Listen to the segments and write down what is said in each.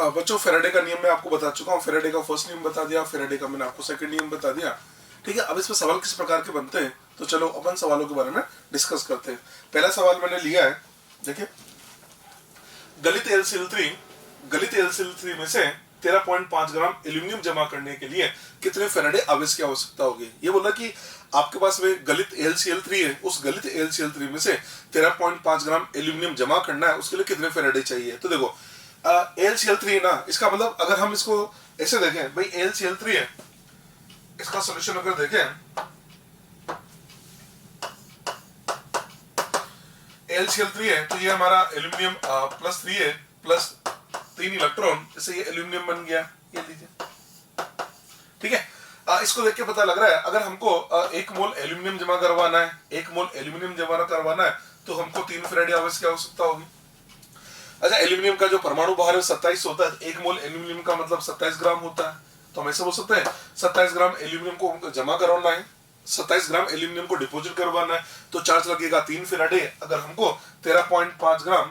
बच्चों फेराडे का नियम मैं आपको बता चुका हूँ। फेराडे का फर्स्ट नियम बता दिया, फेराडे का मैंने आपको सेकंड नियम बता दिया। ठीक है, अब इसमें सवाल किस प्रकार के बनते हैं, तो चलो अपन सवालों के बारे में डिस्कस करते हैं। पहला सवाल मैंने लिया है, देखिए, गलित एलसीएल3 में से 13.5 ग्राम एल्यूमिनियम जमा करने के लिए कितने फेराडे आवेश की आवश्यकता होगी। ये बोला कि आपके पास में गलित एलसीएल3 है, उस गलित एलसीएल3 में से 13.5 ग्राम एल्यूमिनियम जमा करना है, उसके लिए कितने फेराडे चाहिए। तो देखो एलसीएल3 ना, इसका मतलब अगर हम इसको ऐसे देखें, भाई एलसीएल3 है, इसका सोल्यूशन अगर देखें, एलसीएल3 है तो ये हमारा एल्यूमिनियम +3 है, प्लस 3 इलेक्ट्रॉन, जैसे ये एल्यूमिनियम बन गया, ये लीजिए। ठीक है, इसको देख के पता लग रहा है अगर हमको 1 मोल एल्यूमिनियम जमा करवाना है, 1 मोल एल्यूमिनियम जमा करवाना है, तो हमको 3 फेराडे आवेश की आवश्यकता होगी। अच्छा, एल्यूमिनियम का जो परमाणु भार है 27 होता है, 1 मोल एल्यूमिनियम का मतलब 27 ग्राम होता है। तो हम ऐसे बोल सकते हैं 27 ग्राम एल्यूमिनियम को जमा करवाना है, 27 ग्राम एल्यूमिनियम को डिपॉजिट करवाना है, तो चार्ज लगेगा 3 फेराडे। अगर हमको 13.5 ग्राम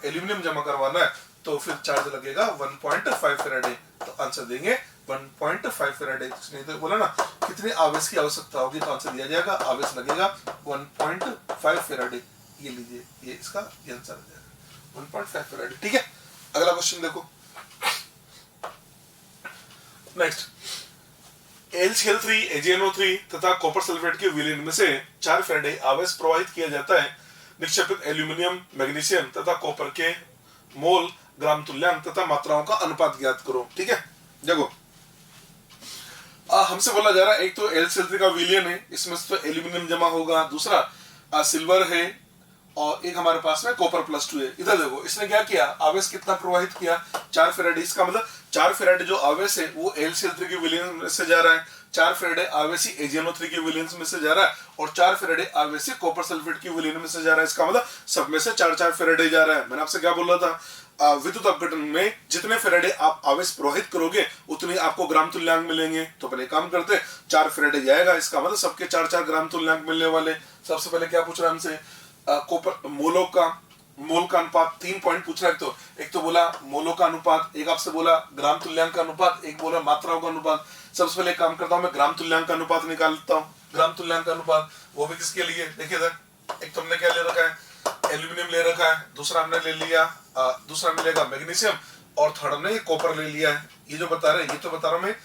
एल्यूमिनियम जमा करवाना है, तो फिर चार्ज लगेगा 1.5 फेराडे। तो आंसर देंगे 1.5 फेराडे। नहीं तो बोला ना कितने आवेश की आवश्यकता होगी, तो आंसर दिया जाएगा आवेश लगेगा 1.5 फेराडे। ये लीजिए, ये इसका आंसर आ जाएगा 1.5 फेराडे। ठीक है, अगला क्वेश्चन देखो। नेक्स्ट, एलसीएल3, AgNO3 तथा कॉपर सल्फेट के विलीन में से 4 फेराडे आवेश प्रवाहित किया जाता है। निक्षेपित एल्यूमिनियम, मैग्नीशियम तथा कॉपर के मोल, ग्राम तुल्यांक तथा मात्राओं का अनुपात ज्ञात करो। ठीक है, देखो हमसे बोला जा रहा है एक तो एलसीएल3 का विलियन है, इसमें से तो एल्यूमिनियम जमा होगा, दूसरा सिल्वर है, और एक हमारे पास में कॉपर +2 है। इधर देखो इसने क्या किया, आवेश कितना प्रवाहित किया, 4 फेराडे। इसका मतलब 4 फेराडे जो आवेश है वो एलसीएल3 के विलियन में से जा रहा है, 4 फेराडे आवेश ही AgNO3 के विलियन में से जा रहा है, और 4 फेराडे आवेश ही कॉपर सल्फेट के विलियन में से जा रहा है। इसका मतलब सब में से 4-4 फेराडे जा रहा है। मैंने आपसे क्या बोल रहा था, विद्युत अपघटन में जितने फेराडे आप आवेश प्रवाहित करोगे उतने आपको ग्राम तुल्यांक मिलेंगे। तो पहले काम करते, 4 फेराडे जाएगा, इसका मतलब सबके 4-4 ग्राम तुल्यांक मिलने वाले। सबसे पहले क्या पूछ रहा है हमसे, कॉपर मोल का अनुपात। 3 पॉइंट पूछ रहा है, एक तो बोला मोलों का अनुपात, एक आपसे बोला ग्राम तुल्यांक का अनुपात, एक बोला मात्राओं का अनुपात। सबसे पहले काम करता हूं मैं, ग्राम तुल्यांक का अनुपात निकालता हूं। ग्राम तुल्यांक का अनुपात वो भी किसके लिए, देखिए इधर एक तो हमने क्या ले रखा है, एल्यूमिनियम ले रखा है, दूसरा हमने ले लिया, दूसरा मिलेगा मैग्नीशियम, और थर्ड हमने कॉपर ले लिया है। ये जो बता रहे हैं, ये तो बता रहा हूं मैं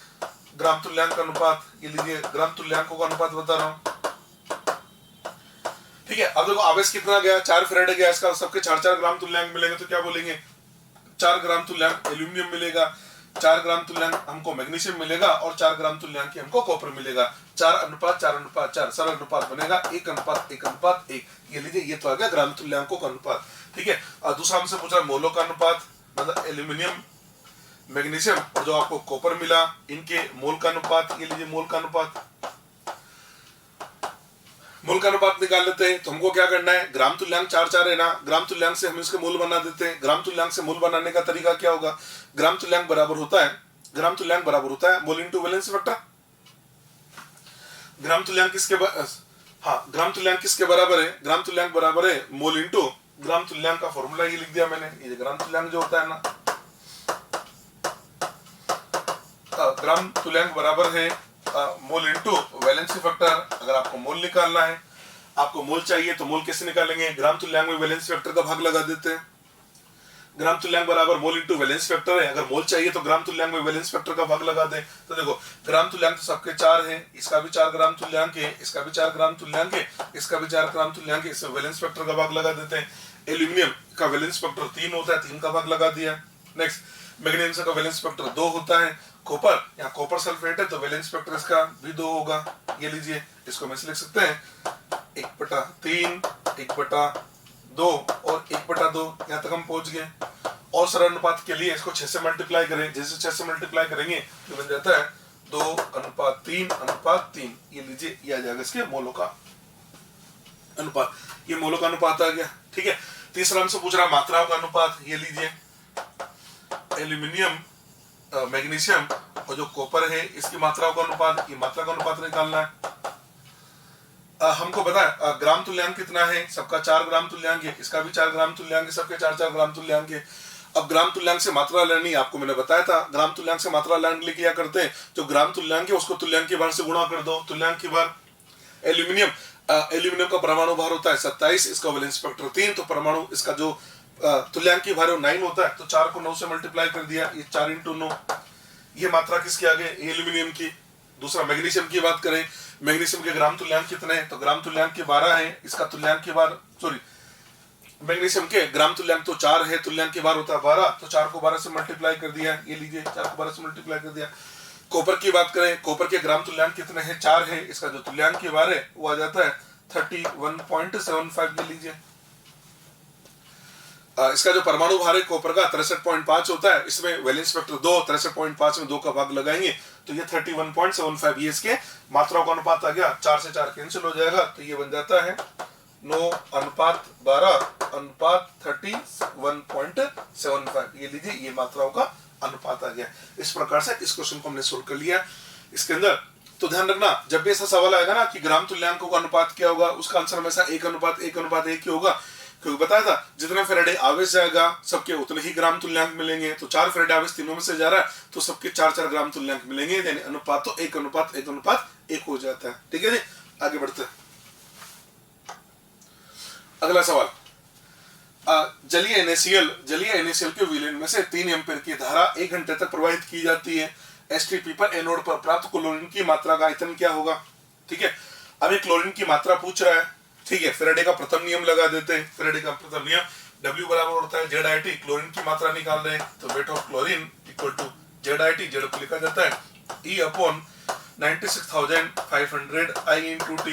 ग्राम तुल्यांक का अनुपात। ये लीजिए, ग्राम तुल्यांकों का अनुपात बता रहा हूं। ठीक है, अब देखो आवेश कितना गया, 4 फेराडे गया, इसका सबके 4-4 ग्राम तुल्यांक मिलेंगे, तो क्या बोलेंगे, 4 ग्राम तुल्यांक एल्यूमिनियम मिलेगा, 4 ग्राम तुल्यांक हमको मैग्नीशियम मिलेगा, और 4 ग्राम तुल्यांक हमको कॉपर मिलेगा। 4:4:4 सरल अनुपात बनेगा, 1:1:1। ये लीजिए, ये तो आ गया ग्राम तुल्यांकों का अनुपात। ठीक है, और दूसरा हमसे पूछा मोलों का अनुपात, मतलब एल्यूमिनियम, मैग्नीशियम और जो आपको कॉपर मिला, इनके मोल का अनुपात। ये लीजिए मोल का अनुपात, मोल का अनुपात निकाल लेते हैं। तो हमको क्या करना है, ग्राम तुल्यांक 4-4 है ना, ग्राम तुल्यांक से हम इसके मोल बना देते हैं। ग्राम तुल्यांक से मोल बनाने का तरीका क्या होगा, ग्राम तुल्यांक बराबर होता है मोल इंटू वैलेंस वेक्टर। ग्राम तुल्यांक किसके ग्राम तुल्यांक किसके बराबर है, ग्राम तुल्यांक बराबर है मोल इंटू, ग्राम तुल्यांक का फॉर्मूला ये लिख दिया मैंने। ये ग्राम तुल्यांक जो होता है ना, ग्राम तुल्यांक बराबर है मोल इंटू वैलेंसी फैक्टर। अगर आपको मोल निकालना है, आपको मोल चाहिए, तो मोल कैसे निकालेंगे, ग्राम तुल्यांक में वैलेंसी फैक्टर का भाग लगा देते हैं। ग्राम तुल्यांक बराबर मोल इंटू वैलेंसी फैक्टर है, अगर मोल चाहिए तो ग्राम तुल्यांक में वैलेंसी फैक्टर का भाग लगा दें। तो देखो ग्राम तुल्यांक तो सबके 4 है, इसका भी 4 ग्राम तुल्यांक है, इसका भी 4 ग्राम तुल्यांक है, इसका भी 4 ग्राम तुल्यांक है, इसमें वैलेंसी फैक्टर का भाग लगा देते हैं। एल्यूमिनियम का वैलेंसी फैक्टर 3 होता है, 3 का भाग लगा दिया। नेक्स्ट, मैग्नीशियम का वैलेंसी फैक्टर 2 होता है। कॉपर, यहाँ कॉपर सल्फेट है तो वैलेंसी फैक्टर इसका भी 2 होगा। ये लीजिए, इसको मैं लिख सकते हैं 1/3, 1/2 और 1/2। यहाँ तक हम पहुंच गए। और सरल अनुपात के लिए इसको 6 से मल्टीप्लाई करें, जैसे 6 से मल्टीप्लाई करेंगे तो बन जाता है 2:3:3। ये लीजिए, ये आ जाएगा इसके मोलों का अनुपात। ये मोलों का अनुपात आ गया। ठीक है, तीसरा हमसे पूछ रहा मात्राओं का अनुपात। ये लीजिए, एल्यूमिनियम, मैग्नीशियम और जो कॉपर है इसकी मात्राओं का अनुपात, ये मात्रा का अनुपात निकालना है। हमको पता है ग्राम तुल्यांक कितना है, सबका 4 ग्राम तुल्यांक है, इसका भी 4 ग्राम तुल्यांक है, सबके 4-4 ग्राम तुल्यांक है। अब ग्राम तुल्यांक से मात्रा लेनी, आपको मैंने बताया था ग्राम तुल्यांक से मात्रा लेने के लिए क्या करते हैं, जो ग्राम तुल्यांक है उसको तुल्यांक की भार से गुणा कर दो। तुल्यांक की भार एल्यूमिनियम, एल्यूमिनियम का परमाणु भार होता है 27, इसका वैलेंस फैक्टर 3, तो परमाणु इसका जो तुल्यांक की भार 9 होता है, तो 4 को 9 से मल्टीप्लाई कर दिया, ये 4 × 9। ये मात्रा किसकी आ गई, एल्यूमिनियम की। दूसरा मैग्नीशियम की बात करें, मैग्नीशियम के ग्राम तुल्यांक कितने हैं, तो ग्राम तुल्यांक के 12 है, इसका तुल्यांक की बार मैग्नीशियम के ग्राम तुल्यांक तो 4 है, तुल्यांक की बार होता है 12, तो 4 को 12 से मल्टीप्लाई कर दिया, ये लीजिए 4 को 12 से मल्टीप्लाई कर दिया। कॉपर की बात करें, कॉपर के ग्राम तुल्यांक कितने हैं, 4 है, इसका जो तुल्यांक की बार है वो आ जाता है 31.75, ये लीजिए। इसका जो परमाणु भार है कॉपर का 63.5 होता है, इसमें वैलेंस फैक्टर 2, 63.5 में 2 का भाग लगाएंगे तो ये 31.75, ये इसके मात्राओं का अनुपात आ गया। 4 से 4 कैंसिल हो जाएगा, तो ये बन जाता है 9:12:30 ये लीजिए, ये मात्राओं का अनुपात आ गया। इस प्रकार से इस क्वेश्चन को हमने सोल्व कर लिया। इसके अंदर तो ध्यान रखना, जब भी ऐसा सवाल आएगा ना कि ग्राम तुल्यांकों का अनुपात क्या होगा, उसका आंसर हमेशा 1:1:1 ही होगा, क्योंकि बताया था जितना फेराडे आवेश जाएगा सबके उतने ही ग्राम तुल्यांक मिलेंगे। तो 4 फेराडे आवेश तीनों में से जा रहा है तो सबके 4-4 ग्राम तुल्यांक मिलेंगे, यानी अनुपात तो 1:1:1 हो जाता है। ठीक है जी, आगे बढ़ते हैं। अगला सवाल, जलीय NaCl के विलयन में से 3 एम्पीयर की धारा 1 घंटे तक प्रवाहित की जाती है। STP पर एनोड पर प्राप्त क्लोरीन की मात्रा का आयतन क्या होगा। ठीक है, अभी क्लोरीन की मात्रा पूछ रहा है। ठीक है, फेराडे का प्रथम नियम लगा देते हैं। फेराडे का प्रथम नियम W बराबर होता है ZIT, क्लोरीन की मात्रा निकाल रहे हैं तो weight of chlorine equal to ZIT, Z को लिखा जाता है E/96,500 I × T,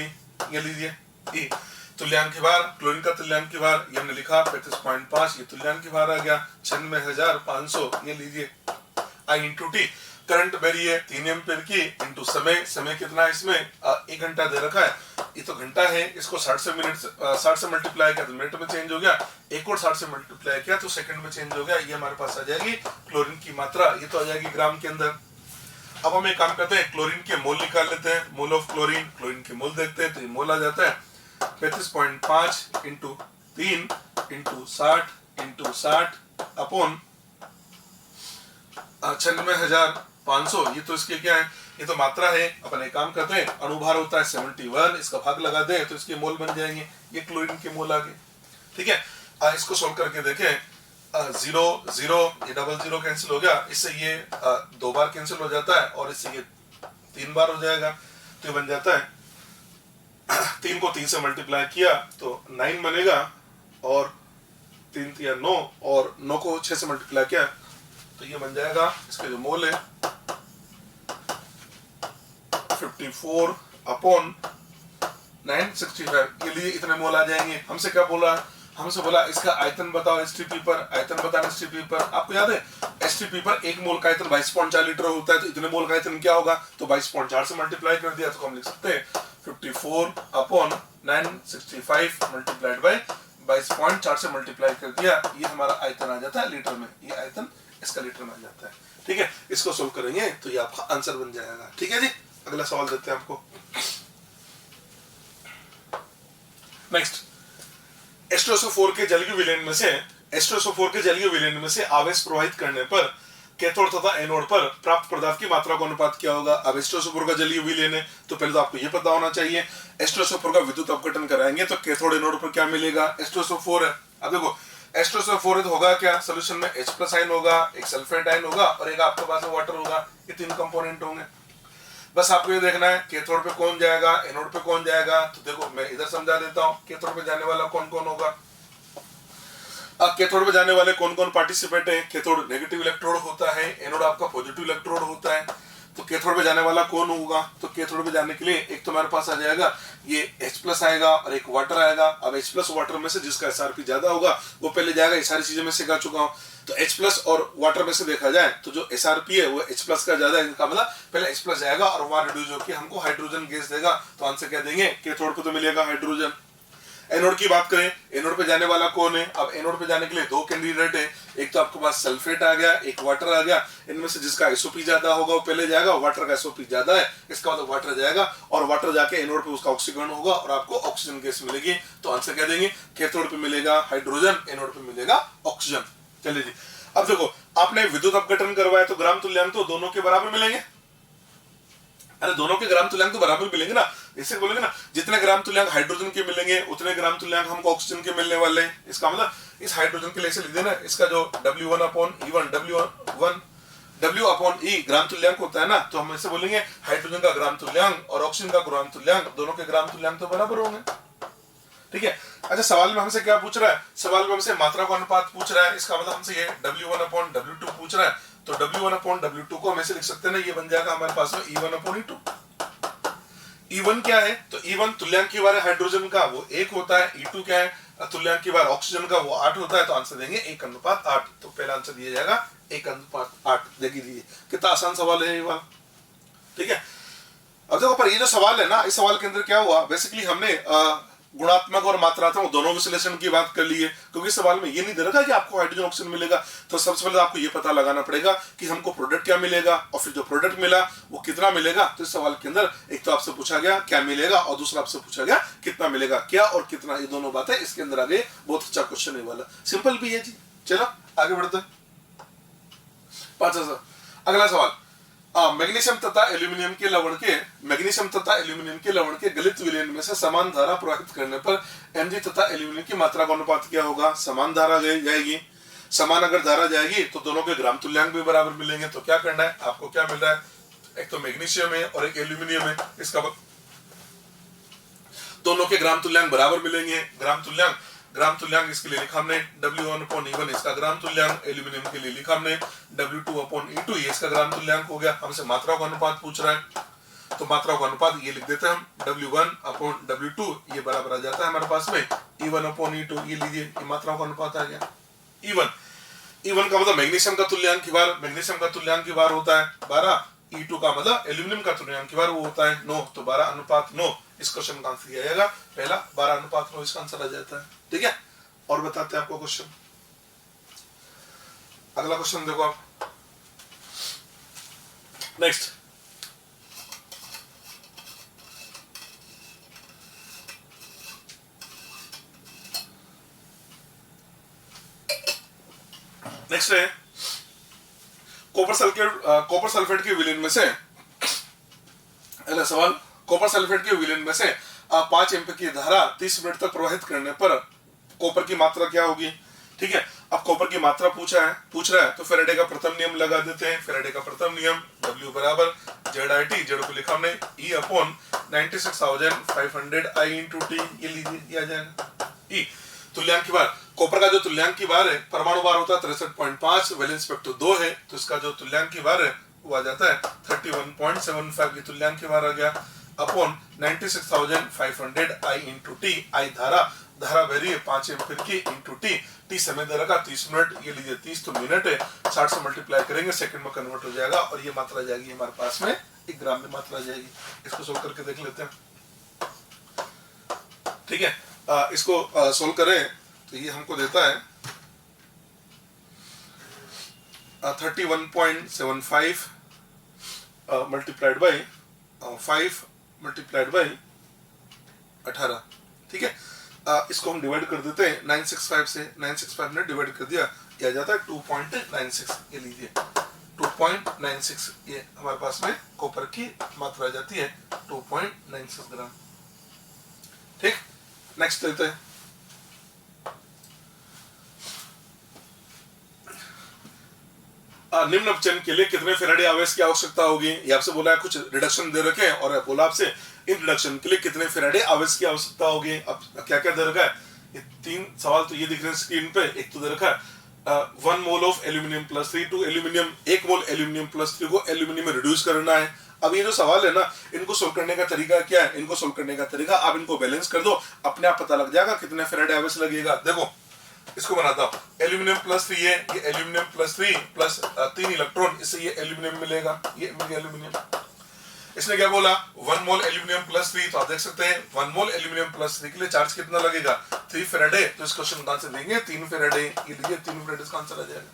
ये लीजिए E। तुल्यांक की भार, क्लोरीन का तुल्यांक की भार ये हमने लिखा 35.5, ये तुल्यांक की भार आ गया 96,500, ये लीजिए I × T। करंट बेरी है 3 एम्पीयर की इंटू समय कितना है इसमें 1 घंटा दे रखा है, ये तो घंटा है, इसको 60 से मल्टीप्लाई किया तो मिनट में चेंज हो गया, एक और 60 से मल्टीप्लाई किया तो सेकंड में चेंज हो गया। ये हमारे पास आ जाएगी क्लोरीन की मात्रा, ये तो आ जाएगी ग्राम के अंदर। अब हम एक काम करते हैं, क्लोरीन के मोल निकाल लेते हैं, मोल ऑफ क्लोरीन, क्लोरीन के मोल देखते हैं तो ये मोल आ जाता है 35.5 × 3 × 60 × 60 अपॉन 96,500, ये तो इसके क्या है, ये तो मात्रा है। अपन एक काम करते हैं, अणुभार होता है 71, इसका भाग लगा दें तो इसके मोल बन जाएंगे, ये क्लोरीन के मोल आ गए। ठीक है, इसको सोल्व करके देखें, 0 0 ये 00 कैंसिल हो गया, इससे ये 2 बार कैंसिल हो जाता है और इससे ये 3 बार हो जाएगा, तो ये बन जाता है 3 को 3 से मल्टीप्लाई किया तो 9 बनेगा और 3 × 9 और 9 को 6 से मल्टीप्लाई किया तो ये बन जाएगा, इसके जो मोल है 54/965, ये लिए इतने मोल आ जाएंगे। हमसे क्या बोला, हमसे बोला इसका आयतन बताओ STP पर, आयतन बताना STP पर। आपको याद है STP पर 1 मोल का आयतन 22.4 लीटर होता है, तो इतने मोल का आयतन क्या होगा, तो 22.4 से मल्टीप्लाई कर दिया तो हम लिख सकते हैं 54/965 मल्टीप्लाइड बाय 22.4 से मल्टीप्लाई कर दिया, ये हमारा आयतन आ जाता है लीटर में, ये आयतन इसका लीटर में आ जाता है। ठीक है, इसको सोल्व करेंगे तो ये आपका आंसर बन जाएगा। ठीक है जी, अगला सवाल देते हैं आपको। नेक्स्ट, H2SO4 के जलीय विलयन में से आवेश प्रवाहित करने पर कैथोड तथा एनोड पर प्राप्त पदार्थ की मात्रा का अनुपात क्या होगा। अब H2SO4 का जलीय विलयन है तो पहले तो आपको ये पता होना चाहिए, H2SO4 का विद्युत अपघटन कराएंगे तो कैथोड एनोड पर क्या मिलेगा, H2SO4 है। अब देखो H2SO4 तो होगा क्या, सोल्यूशन में H+ आयन होगा, एक सल्फेट आयन होगा और एक आपके पास वाटर होगा, ये 3 कंपोनेंट होंगे। बस आपको ये देखना है कैथोड पे कौन जाएगा, एनोड पे कौन जाएगा। तो देखो मैं इधर समझा देता हूँ, कैथोड पे जाने वाला कौन कौन होगा। अब कैथोड पे जाने वाले कौन कौन पार्टिसिपेट है, कैथोड नेगेटिव इलेक्ट्रोड होता है, एनोड आपका पॉजिटिव इलेक्ट्रोड होता है। तो कैथोड पे जाने वाला कौन होगा, तो कैथोड पे जाने के लिए एक तो हमारे पास आ जाएगा ये H+ आएगा और एक वाटर आएगा। अब H+ वाटर में से जिसका SRP ज्यादा होगा वो पहले जाएगा, ये सारी चीजें मैं सिखा चुका हूँ। तो H+ और वाटर में से देखा जाए तो जो SRP है वो H+ का ज्यादा है, इनका मतलब पहले H+ जाएगा और वहां रिड्यूस होकर हमको हाइड्रोजन गैस देगा, तो आंसर क्या देंगे, कैथोड पे तो मिलेगा हाइड्रोजन। एनोड की बात करें, एनोड पे जाने वाला कौन है। अब एनोड पे जाने के लिए 2 कैंडिडेट है, एक तो आपके पास सल्फेट आ गया, एक वाटर आ गया। इनमें से जिसका SOP ज्यादा होगा वो पहले जाएगा, वाटर का SOP ज्यादा है, इसका मतलब वाटर जाएगा और वाटर जाके एनोड पे उसका ऑक्सीकरण होगा और आपको ऑक्सीजन गैस मिलेगी। तो आंसर क्या देंगे, कैथोड पे मिलेगा हाइड्रोजन, एनोड पे मिलेगा ऑक्सीजन। चलिए जी, अब देखो, आपने विद्युत अपघटन करवाया तो ग्राम तुल्यांक तो दोनों के बराबर मिलेंगे। अरे दोनों के ग्राम तुल्यांक तो बराबर मिलेंगे ना, इससे बोलेंगे ना जितने ग्राम तुल्यांक हाइड्रोजन के मिलेंगे उतने ग्राम तुल्यांक हमको ऑक्सीजन के मिलने वाले हैं। इसका मतलब इस हाइड्रोजन के लिए ऐसे लिख देना, इसका जो W1/E1 W/E ग्राम तुल्यांक होता है ना, तो हम ऐसे बोलेंगे हाइड्रोजन का ग्राम तुल्यांक और ऑक्सीजन का ग्राम तुल्यांक, दोनों के ग्राम तुल्यांक तो बराबर होंगे। ठीक है। अच्छा, सवाल में हमसे क्या पूछ रहा है? सवाल में हमसे मात्रा का अनुपात पूछ रहा है। इसका मतलब हमसे ये W1/W2 पूछ रहा है, तो W1/W2 को हम ऐसे लिख सकते हैं ना, ये बन जाएगा हमारे पास में E1/E2। E1 क्या है? तो E1 तुल्यांक की बार हाइड्रोजन का, वो 1 होता है। E2 क्या है? तुल्यांक की बार ऑक्सीजन का, वो 8 होता है। तो आंसर देंगे 1:8। तो पहला आंसर दिया जाएगा 1:8। देखिए कितना आसान सवाल है ये वाला। ठीक है। अब देखो, पर ये जो सवाल है ना, इस सवाल के अंदर क्या हुआ, बेसिकली हमने गुणात्मक और मात्रात्मक दोनों विश्लेषण की बात कर ली है, क्योंकि सवाल में ये नहीं दे रखा कि आपको हाइड्रोजन ऑक्सीजन मिलेगा। तो सबसे पहले आपको ये पता लगाना पड़ेगा कि हमको प्रोडक्ट क्या मिलेगा, और फिर जो प्रोडक्ट मिला वो कितना मिलेगा। तो इस सवाल के अंदर एक तो आपसे पूछा गया क्या मिलेगा, और दूसरा आपसे पूछा गया कितना मिलेगा। क्या और कितना, ये दोनों बातें इसके अंदर आगे बहुत अच्छा क्वेश्चन है वाला, सिंपल भी है जी। चलो आगे बढ़ते हैं। 5 अगला सवाल, मैग्नीशियम तथा एल्यूमिनियम के लवण के गलित विलयन में से समान धारा प्रवाहित करने पर Mg तथा एल्यूमिनियम की मात्रा का अनुपात क्या होगा? समान धारा जाएगी। समान अगर धारा जाएगी तो दोनों के ग्राम तुल्यांक भी बराबर मिलेंगे। तो क्या करना है, आपको क्या मिल रहा है, एक तो मैग्नीशियम है और एक एल्यूमिनियम है, इसका दोनों के ग्राम तुल्यांक बराबर मिलेंगे। ग्राम तुल्यांक इसके लिए लिखा हमने W1/E1 इसका ग्राम तुल्यांक, एल्यूमिनियम के लिए लिखा हमने W2/E2 ये इसका ग्राम तुल्यांक हो गया। हमसे मात्रा का अनुपात पूछ रहा है, तो मात्रा का अनुपात ये लिख देते हैं हम, W1/W2 ये बराबर आ जाता है हमारे पास में E1/E2। ये लीजिए, ये मात्रा का अनुपात आ गया। E1 का मतलब मैग्नीशियम का तुल्यांक की बार होता है 12। E2 का मतलब एल्यूमिनियम का तुल्यांक की बार वो होता है 9। तो 12:9 इस क्वेश्चन का आंसर दिया जाएगा पहला, 12:9 इसका आंसर आ जाता है। ठीक है। और बताते हैं आपको क्वेश्चन। अगला क्वेश्चन देखो आप, नेक्स्ट है कॉपर सल्फेट के विलयन में से, अगला सवाल, कॉपर सल्फेट के विलयन में से 5 एम्पीयर की धारा 30 मिनट तक प्रवाहित करने पर कॉपर की मात्रा क्या होगी? ठीक है। अब कॉपर की मात्रा पूछ रहा है, तो फेराडे का प्रथम नियम लगा देते हैं। फेराडे का प्रथम नियम W बराबर ZIT, जेड को लिखा हमने E/96,500 I/T, ये लीजिए, ये आ जाएगा। E तुल्यांक की बार, कॉपर का जो तुल्यांक की बार है, परमाणु बार होता है 63.5, वैलेंस फैक्टर 2 है, तो इसका जो तुल्यांक की बार है वो आ जाता है 31.75। ये तुल्यांक की बार आ गया अपॉन 96,500 I/T। I धारा वेरी है 5 एम्पीयर की, इंटू टी समय दे रखा 30 मिनट, ये लीजिए 30 तो मिनट है, 60 से मल्टीप्लाई करेंगे सेकंड में कन्वर्ट हो जाएगा, और ये मात्रा जाएगी हमारे पास में 1 ग्राम में मात्रा जाएगी। इसको सोल्व करके देख लेते हैं। ठीक है। इसको सोल्व करें तो ये हमको देता है 31.75 मल्टीप्लाइड बाई 5 मल्टीप्लाइड बाई 18। ठीक है। इसको हम डिवाइड कर देते हैं 965 से, 965 ने डिवाइड कर दिया, यह आ जाता है 2.96। ये लीजिए 2.96, ये हमारे पास में कॉपर की मात्रा जाती है 2.96 ग्राम। ठीक। नेक्स्ट लेते हैं, निम्न अपचयन के लिए कितने फेराडे आवेश की आवश्यकता होगी? ये आपसे बोला है, कुछ रिडक्शन दे रखे हैं और बोला आपसे इन रिडक्शन के लिए कितने फेराडे आवेश की आवश्यकता होगी। अब क्या क्या दे रखा है, ये 3 सवाल तो ये दिख रहे हैं स्क्रीन पे। एक तो दे रखा है 1 mole of aluminium plus 3 to aluminium, 1 mole aluminium plus 3 को एल्यूमिनियम में रिड्यूस करना है। अब ये जो सवाल है ना, इनको सोल्व करने का तरीका क्या है? इनको सोल्व करने का तरीका, आप इनको बैलेंस कर दो, अपने आप पता लग जाएगा कितने फेराडे आवेश लगेगा। देखो इसको बनाता हूँ, एल्यूमिनियम प्लस 3 है, ये एल्यूमिनियम प्लस 3 प्लस 3 इलेक्ट्रॉन, इससे ये एल्यूमिनियम मिलेगा, ये मिलेगा एल्यूमिनियम। इसने क्या बोला 1 मोल एल्यूमिनियम प्लस 3, तो आप देख सकते हैं 1 मोल एल्यूमिनियम प्लस 3 के लिए चार्ज कितना लगेगा 3 फेराडे। तो इस क्वेश्चन का आंसर देंगे 3 फेराडे, ये लीजिए 3 फेराडे इसका आंसर आ जाएगा।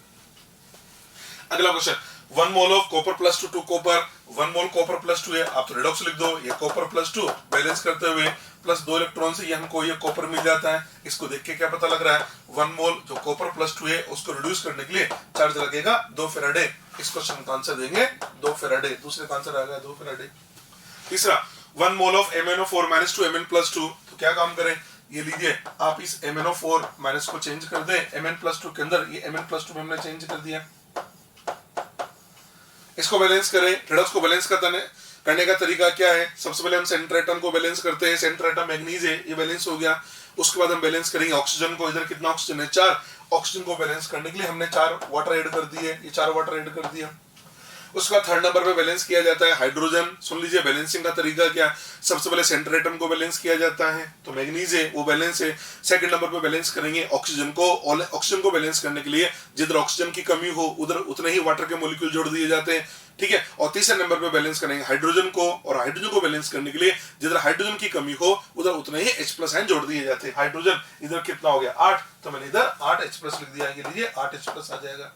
अगला question, 1 mole of copper plus 2 copper, 1 mole copper plus 2 है, आप तो रिडॉक्स लिख दो, ये कॉपर प्लस 2 बैलेंस करते हुए प्लस 2 इलेक्ट्रॉन से ये हमको ये कॉपर मिल जाता है। इसको देख के क्या पता लग रहा है, 1 मोल जो कॉपर प्लस 2 है उसको रिड्यूस करने के लिए चार्ज लगेगा 2 फेराडे। इस क्वेश्चन का आंसर देंगे 2 फेराडे, दूसरे का आंसर आ गया 2 फेराडे। तीसरा 1 मोल ऑफ MnO4 - 2 Mn+2, तो क्या काम करें, ये लीजिए आप इस MnO4 माइनस को चेंज कर दें Mn+2 के अंदर, ये Mn+2 में हमने चेंज कर दिया। इसको बैलेंस करें। रिडॉक्स को बैलेंस करने का तरीका क्या है, सबसे पहले हम सेंटर एटम को बैलेंस करते हैं। सेंटर एटम मैग्नीज है, ये बैलेंस हो गया। उसके बाद हम बैलेंस करेंगे ऑक्सीजन को। इधर कितना ऑक्सीजन है, 4। ऑक्सीजन को बैलेंस करने के लिए हमने 4 वाटर ऐड कर दिए, ये 4 वाटर ऐड कर दिया। उसका थर्ड नंबर पे बैलेंस किया जाता है हाइड्रोजन। सुन लीजिए बैलेंसिंग का तरीका क्या, सबसे पहले सेंटर एटम को बैलेंस किया जाता है, तो मैग्नीज है वो बैलेंस है। सेकंड नंबर पे बैलेंस करेंगे ऑक्सीजन को, और ऑक्सीजन को बैलेंस करने के लिए जिधर ऑक्सीजन की कमी हो उधर उतने ही वाटर के मॉलिक्यूल जोड़ दिए जाते हैं, ठीक है। और तीसरे नंबर पे बैलेंस करेंगे हाइड्रोजन को, और हाइड्रोजन को बैलेंस करने के लिए जिधर हाइड्रोजन की कमी हो उधर उतने ही H+ आयन जोड़ दिए जाते हैं। हाइड्रोजन इधर कितना हो गया 8, तो मैंने इधर 8 H+ लिख दिया, ये लीजिए 8 H+ आ जाएगा,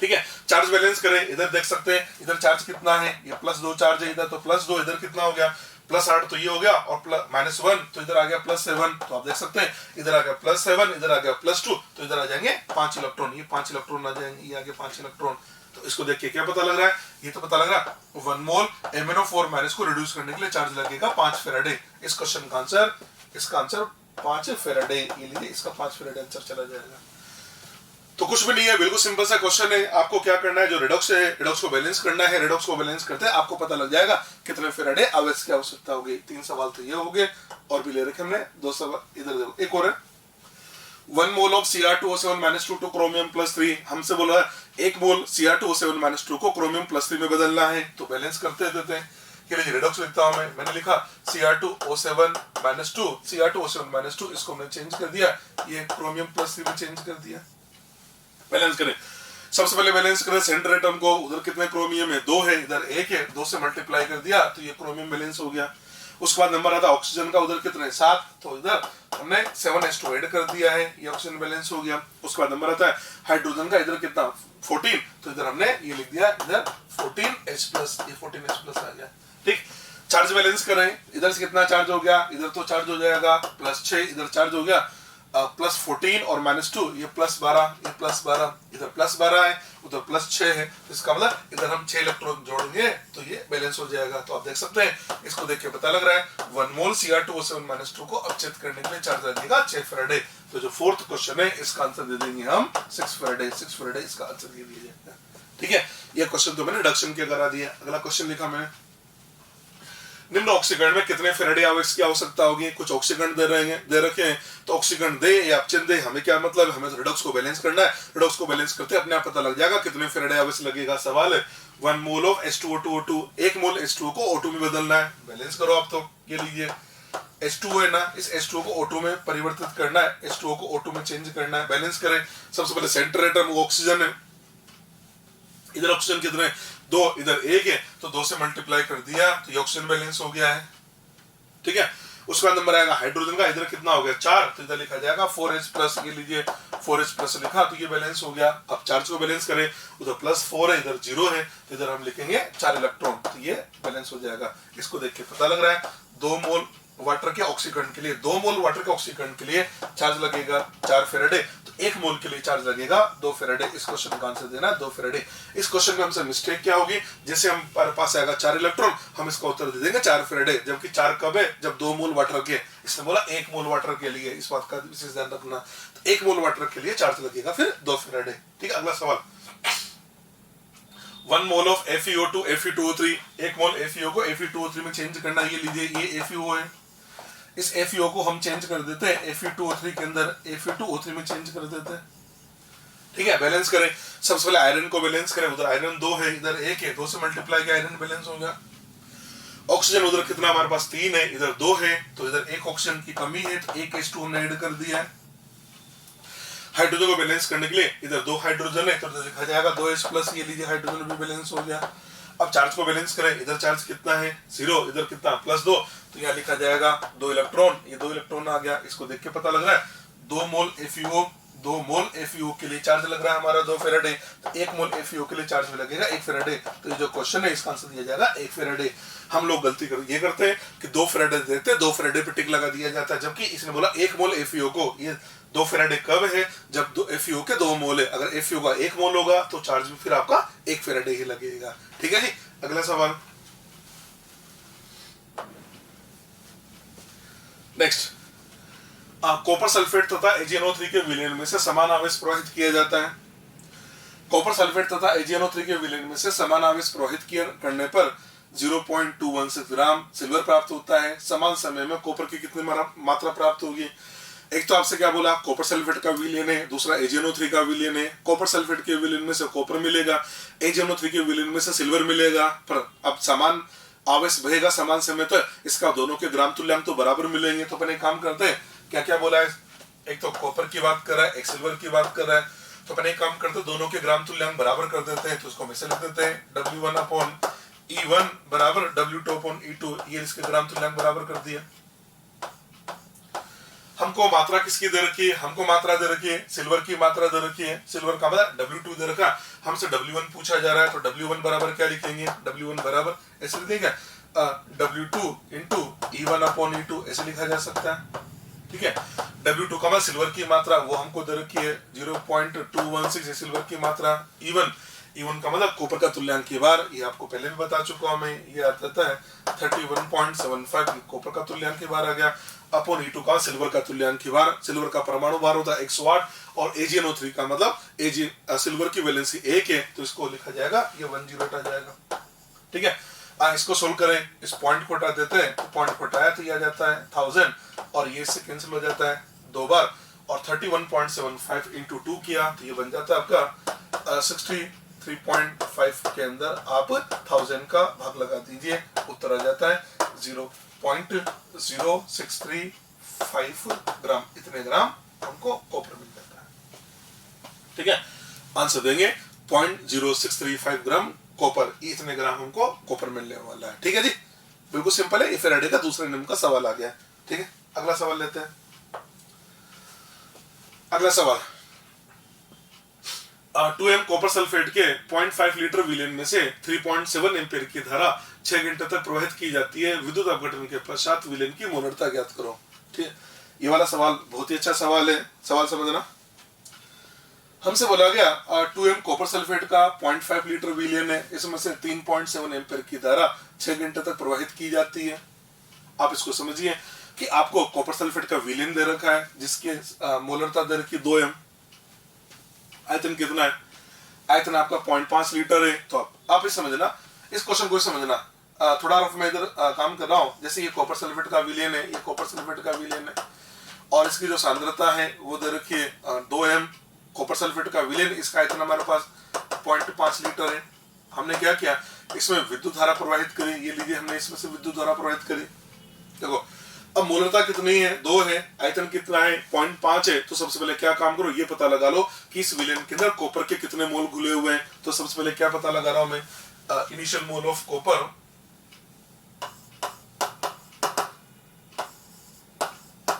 ठीक है। चार्ज बैलेंस करें, इधर देख सकते हैं इधर चार्ज कितना है, ये +2 चार्ज है इधर, तो +2 इधर कितना हो गया +8, तो ये हो गया, और -1 तो इधर आ गया +7, तो आप देख सकते हैं इधर आ गया +7, इधर आ गया +2, तो इधर आ जाएंगे 5 इलेक्ट्रॉन, ये 5 इलेक्ट्रॉन आ जाएंगे, ये आगे 5 इलेक्ट्रॉन। तो इसको देख के क्या पता लग रहा है, ये तो पता लग रहा है 1 मोल MnO4- को रिड्यूस करने के लिए चार्ज लगेगा 5 फेराडे। इस क्वेश्चन का आंसर, इसका आंसर 5 फेराडे, ये लीजिए इसका 5 फेराडे आंसर चला जाएगा। तो कुछ भी नहीं है, बिल्कुल सिंपल सा क्वेश्चन है। आपको क्या करना है, जो रिडॉक्स है रिडॉक्स को बैलेंस करना है। रिडॉक्स को बैलेंस करते हैं आपको पता लग जाएगा कितने फेराडे आवेश की आवश्यकता होगी। 3 सवाल तो ये हो गए, और भी ले रखे हमने 2 सवाल। इधर देखो एक और है, 1 mole of Cr2O7 - 2 two chromium +3। हमसे बोला 1 मोल Cr2O7 - 2 को क्रोमियम +3 में बदलना है, तो बैलेंस करते देते हैं। रिडॉक्स लिखता हूं मैंने लिखा Cr2O7 - 2, Cr2O7 - 2 इसको हमने चेंज कर दिया, ये क्रोमियम +3 में चेंज कर दिया। बैलेंस करें, सबसे पहले बैलेंस करें सेंटर एटम को, उधर कितने क्रोमियम है 2 है, इधर 1 है, 2 से मल्टीप्लाई कर दिया तो ये क्रोमियम बैलेंस हो गया। उसके बाद नंबर आता ऑक्सीजन का, उधर कितने 7, तो इधर हमने 7H2 ऐड कर दिया है, ये ऑक्सीजन बैलेंस हो गया। उसके बाद नंबर आता है हाइड्रोजन का, इधर कितना 14, तो इधर हमने ये लिख दिया, इधर 14H+, ये 14H+ आ गया, ठीक। चार्ज बैलेंस करें, इधर से कितना चार्ज हो गया, इधर तो चार्ज हो जाएगा +6, इधर चार्ज हो गया +14 और -2, ये +12, ये +12, इधर +12 है, उधर +6 है, तो इसका मतलब इधर हम 6 इलेक्ट्रॉन जोड़ेंगे तो ये बैलेंस हो जाएगा। तो आप देख सकते हैं, इसको देख के पता लग रहा है 1 मोल Cr2O7 - 2 को अपचेत करने के लिए चार्ज लगेगा 6 फेराडे। तो जो 4th क्वेश्चन है इसका आंसर दे देंगे हम 6 फेराडे, 6 फेराडे इसका आंसर दे दिया जाएगा, ठीक है। ये क्वेश्चन तो मैंने रिडक्शन के करा दिया। अगला क्वेश्चन लिखा मैंने, निम्न ऑक्सीकरण में कितने फेराडे आवेश की आवश्यकता होगी। कुछ ऑक्सीकरण दे रखे हैं, तो ऑक्सीकरण दे या अपचयन दे हमें क्या मतलब, हमें तो रिडॉक्स को बैलेंस करना है। रिडॉक्स को बैलेंस करते अपने आप पता लग जाएगा कितने फेराडे आवेश लगेगा। सवाल है 1 mole of H2O2 O2, 1 mole H2O को O2 में बदलना है। बैलेंस करो आप, तो ये लीजिए H2O है ना, इस H2O को O2 में परिवर्तित करना है, H2O को O2 में चेंज करना है। बैलेंस करें, सबसे पहले सेंटर एटम वो ऑक्सीजन है, इधर ऑक्सीजन कितने 2, इधर 1 है, तो 2 से मल्टीप्लाई कर दिया तो ये ऑक्सीजन बैलेंस हो गया है, ठीक है। उसके बाद नंबर आएगा हाइड्रोजन का, इधर कितना हो गया 4, तो इधर लिखा जाएगा 4H+, ये लीजिए 4H+ लिखा तो ये बैलेंस हो गया। अब चार्ज को बैलेंस करें, उधर +4 है, इधर 0 है, तो इधर हम लिखेंगे 4 इलेक्ट्रॉन, तो ये बैलेंस हो जाएगा। इसको देख के पता लग रहा है 2 मोल वाटर के ऑक्सीकरण के लिए, 2 मोल वाटर के ऑक्सीकरण के लिए चार्ज लगेगा 4 फेराडे, तो 1 मोल के लिए चार्ज लगेगा 2 फेराडे। इस क्वेश्चन का आंसर देना 2 फेराडे। इस क्वेश्चन में हमसे मिस्टेक क्या होगी, जैसे हमारे पास आएगा 4 इलेक्ट्रॉन, हम इसका उत्तर दे देंगे 4 फेराडे, जबकि 4 कब है, जब 2 मोल वाटर के, इसने बोला 1 मोल वाटर के लिए, इस बात का विशेष ध्यान रखना। तो 1 मोल वाटर के लिए चार्ज लगेगा फिर 2 फेराडे, ठीक है। अगला सवाल 1 mole of FeO2 Fe2O3, 1 mole FeO को Fe2O3 में चेंज करना, ये लीजिए ये FeO है, इस FeO को हम चेंज कर देते हैं Fe2O3 के अंदर, Fe2O3 में चेंज कर देते हैं, ठीक है। बैलेंस करें, सबसे पहले आयरन को बैलेंस करें, उधर आयरन 2 है, इधर 1 है, 2 से मल्टीप्लाई किया आयरन बैलेंस हो गया। ऑक्सीजन उधर कितना हमारे पास 3 है, इधर 2 है, तो इधर 1 ऑक्सीजन की कमी है, तो 1 H2 हमने ऐड कर दिया है। हाइड्रोजन को बैलेंस करने के लिए इधर 2 हाइड्रोजन है, तो लिखा जाएगा 2H+, ये लीजिए हाइड्रोजन भी बैलेंस हो गया। अब चार्ज को बैलेंस करें, इधर चार्ज कितना है 0, इधर कितना +2, तो यहाँ लिखा जाएगा 2 इलेक्ट्रॉन, ये 2 इलेक्ट्रॉन आ गया। इसको देख के पता लग रहा है 2 मोल FeO के लिए चार्ज लग रहा है हमारा 2 फेराडे, 1 मोल FeO के लिए चार्ज में लगेगा 1 फेराडे। तो ये जो क्वेश्चन है इसका आंसर दिया जाएगा 1 फेराडे। हम लोग गलती ये करते हैं कि 2 फेराडे देते हैं, 2 फेराडे पे टिक लगा दिया जाता है, जबकि इसने बोला 1 मोल FeO को। ये 2 फेराडे कब है? जब FeO के 2 मोल है। अगर FeO का 1 मोल होगा तो चार्ज में फिर आपका 1 फेराडे ही लगेगा। ठीक है जी। अगला सवाल नेक्स्ट, कॉपर सल्फेट तथा AgNO3 के विलयन में से समान आवेश प्रवाहित किया जाता है। कॉपर सल्फेट तथा AgNO3 के विलयन में से समान आवेश प्रवाहित करने पर 0.216 ग्राम सिल्वर प्राप्त होता है। समान समय में कॉपर की कितनी मात्रा प्राप्त होगी? एक तो आपसे क्या बोला, कॉपर सल्फेट का विलयन है, दूसरा AgNO3 का विलयन है। कॉपर सल्फेट के विलयन में से कॉपर मिलेगा, AgNO3 के विलयन में से सिल्वर मिलेगा। पर अब समान आवेश बहेगा समान समय तो इसका दोनों के ग्राम तुल्यांक तो बराबर मिलेंगे। तो अपन एक काम करते हैं, क्या क्या बोला है, एक तो कॉपर की बात कर रहा है, एक सिल्वर की बात कर रहा है। तो अपन एक काम करते हैं, दोनों के ग्राम तुल्यांक बराबर कर देते हैं। तो उसको हम ऐसे लिख देते हैं W1/E1 बराबर W2/E2। ये इसके ग्राम तुल्यांक बराबर कर दिया। हमको मात्रा किसकी दे रखी है? हमको मात्रा दे रखी है सिल्वर की मात्रा दे रखी है। सिल्वर का मतलब W2 दे रखा, हमसे W1 पूछा जा रहा है। तो W1 बराबर क्या लिखेंगे? W1 बराबर ऐसे लिखेंगे W2 इंटू E1/E2 ऐसे लिखा जा सकता है। ठीक है। W2 का मतलब सिल्वर की मात्रा, वो हमको दे रखी है 0.216 सिल्वर की मात्रा। E1 का मतलब कॉपर का तुल्यांक की बार, ये आपको पहले भी बता चुका हूं मैं, ये आता है 31.75 कॉपर का तुल्यांक की बार आ गया। अपॉन E2 का सिल्वर का तुल्यांक की बार, सिल्वर का परमाणु भार होता है 108 और AgNO3 का मतलब सिल्वर की वैलेंसी 1 है, तो इसको लिखा जाएगा ये 108 आ जाएगा। ठीक है। इसको सोल्व करें, इस पॉइंट को हटा देते हैं, तो पॉइंट को हटाया तो ये आ जाता है 1000 और ये इससे कैंसिल हो जाता है 2 बार, और 31.75 इंटू 2 किया तो ये बन जाता है आपका 63.5 के अंदर आप 1000 का भाग लगा दीजिए, उत्तर आ जाता है 0.0635 ग्राम। इतने ग्राम हमको कॉपर मिल जाता है। ठीक है। आंसर देंगे 0.0635 ग्राम कॉपर, इतने ग्राम हमको कॉपर मिलने वाला है। ठीक है जी, बिल्कुल सिंपल है। फेराडे का दूसरे नियम का सवाल आ गया। ठीक है, अगला सवाल लेते हैं। अगला सवाल 2m कॉपर सल्फेट के 0.5 लीटर विलयन में से 3.7 एम्पीयर की धारा 6 घंटे तक प्रवाहित की जाती है। विद्युत अपघटन के पश्चात विलयन की मोलरता ज्ञात करो। ठीक है, ये वाला सवाल बहुत ही अच्छा सवाल है। सवाल समझना, हमसे बोला गया 2m कॉपर सल्फेट का 0.5 लीटर विलयन है, इसमें से 3.7 एम्पीयर की धारा 6 घंटे तक प्रवाहित की जाती है। आप इसको समझिए कि आपको कॉपर सल्फेट का विलयन दे रखा है जिसके मोलरता दे रखी 2m। आयतन कितना है? आयतन आपका 0.5 लीटर है। तो आप इस समझना, इस क्वेश्चन को समझना, थोड़ा रफ मैं इधर काम कर रहा हूं। जैसे ये कॉपर सल्फेट का विलयन है, ये कॉपर सल्फेट का विलयन है और इसकी जो सांद्रता है वो दे रखी है 2m। कॉपर सल्फेट का विलयन, इसका आयतन हमारे पास 0.5 लीटर है। हमने क्या किया, इसमें विद्युत धारा प्रवाहित करी। ये लीजिए, हमने इसमें से विद्युत धारा प्रवाहित करी। देखो अब मोलरता कितनी है? 2 है। आयतन कितना है? 0.5 है। तो सबसे पहले क्या काम करो, ये पता लगा लो कि इस विलयन के अंदर कॉपर के कितने मोल घुले हुए हैं। तो सबसे पहले क्या पता लगा रहा हूं मैं, initial mole of copper,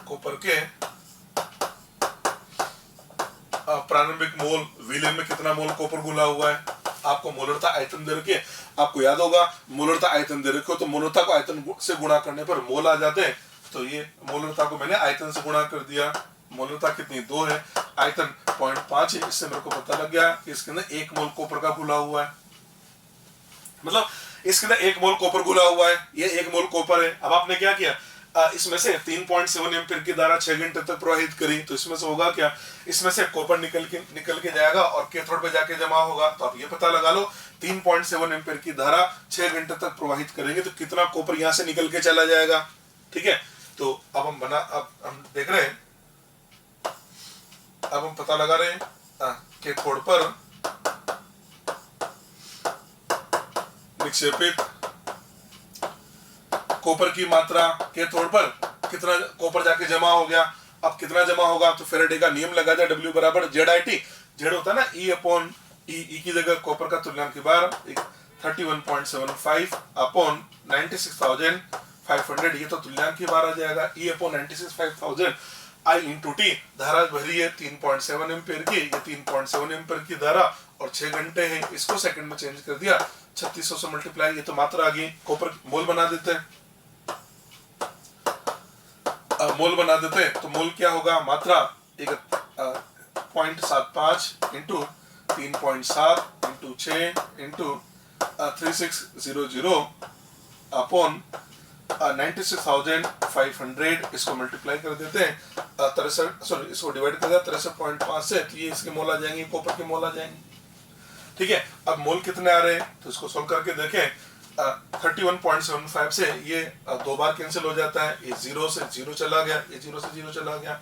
copper के प्रारंभिक मोल, विलयन में कितना मोल कॉपर घुला हुआ है। आपको मोलरता आयतन दे रखे, आपको याद होगा मोलरता आयतन दे रखे हो तो मोलरता को आयतन से गुणा करने पर मोल आ जाते हैं। तो ये मोलरता को मैंने आयतन से गुणा कर दिया। मोलरता कितनी? 2 है, आयतन 0.5 है। इससे मेरे को पता लग गया कि इसके अंदर 1 मोल कॉपर का घुला हुआ है, मतलब इसके अंदर 1 मोल कॉपर घुला हुआ है। ये 1 मोल कॉपर है। अब आपने क्या किया, इसमें से 3.7 एम्पीयर की धारा 6 घंटे तक प्रवाहित करी। तो इसमें से होगा क्या, इसमें से कॉपर निकल के जाएगा और कैथोड पे जाके जमा होगा। तो आप ये पता लगा लो 3.7 एम्पीयर की धारा 6 घंटे तक प्रवाहित करेंगे तो कितना कॉपर यहाँ से निकल के चला जाएगा। ठीक है, तो अब हम देख रहे हैं, अब हम पता लगा रहे हैं कैथोड पर निक्षेपित कॉपर की मात्रा, कैथोड पर कितना कॉपर जाके जमा हो गया। अब कितना जमा होगा, तो फेराडे का नियम लगा दिया, W बराबर ZIT। जेड होता है ना E/E की जगह कॉपर का तुल्यांक की बार 31.75 अपॉन 96,500, ये तो तुल्यांक की बार आ जाएगा। E/96,500 I इंटू टी, धारा भरी है 3.7 एम्पियर की, ये 3.7 एम्पियर की धारा और 6 घंटे है, इसको सेकंड में चेंज कर दिया, 3600 से मल्टीप्लाई, ये तो मात्रा आ गई, कॉपर मोल बना देते हैं, मोल बना देते हैं, तो मोल क्या होगा, मात्रा 0.75 इंटू 3.7 इंटू 6 इंटू 3600 अपॉन 96,500, इसको मल्टीप्लाई कर देते हैं, 63, इसको डिवाइड कर दिया 63.5 से, तो ये इसके मोल आ जाएंगे, कॉपर के मोल आ जाएंगे। ठीक है, अब मोल कितने आ रहे हैं तो इसको सोल्व करके देखें। 31.75 से ये 2 बार कैंसिल हो जाता है, ये 0 से 0 चला गया, ये 0 से 0 चला गया,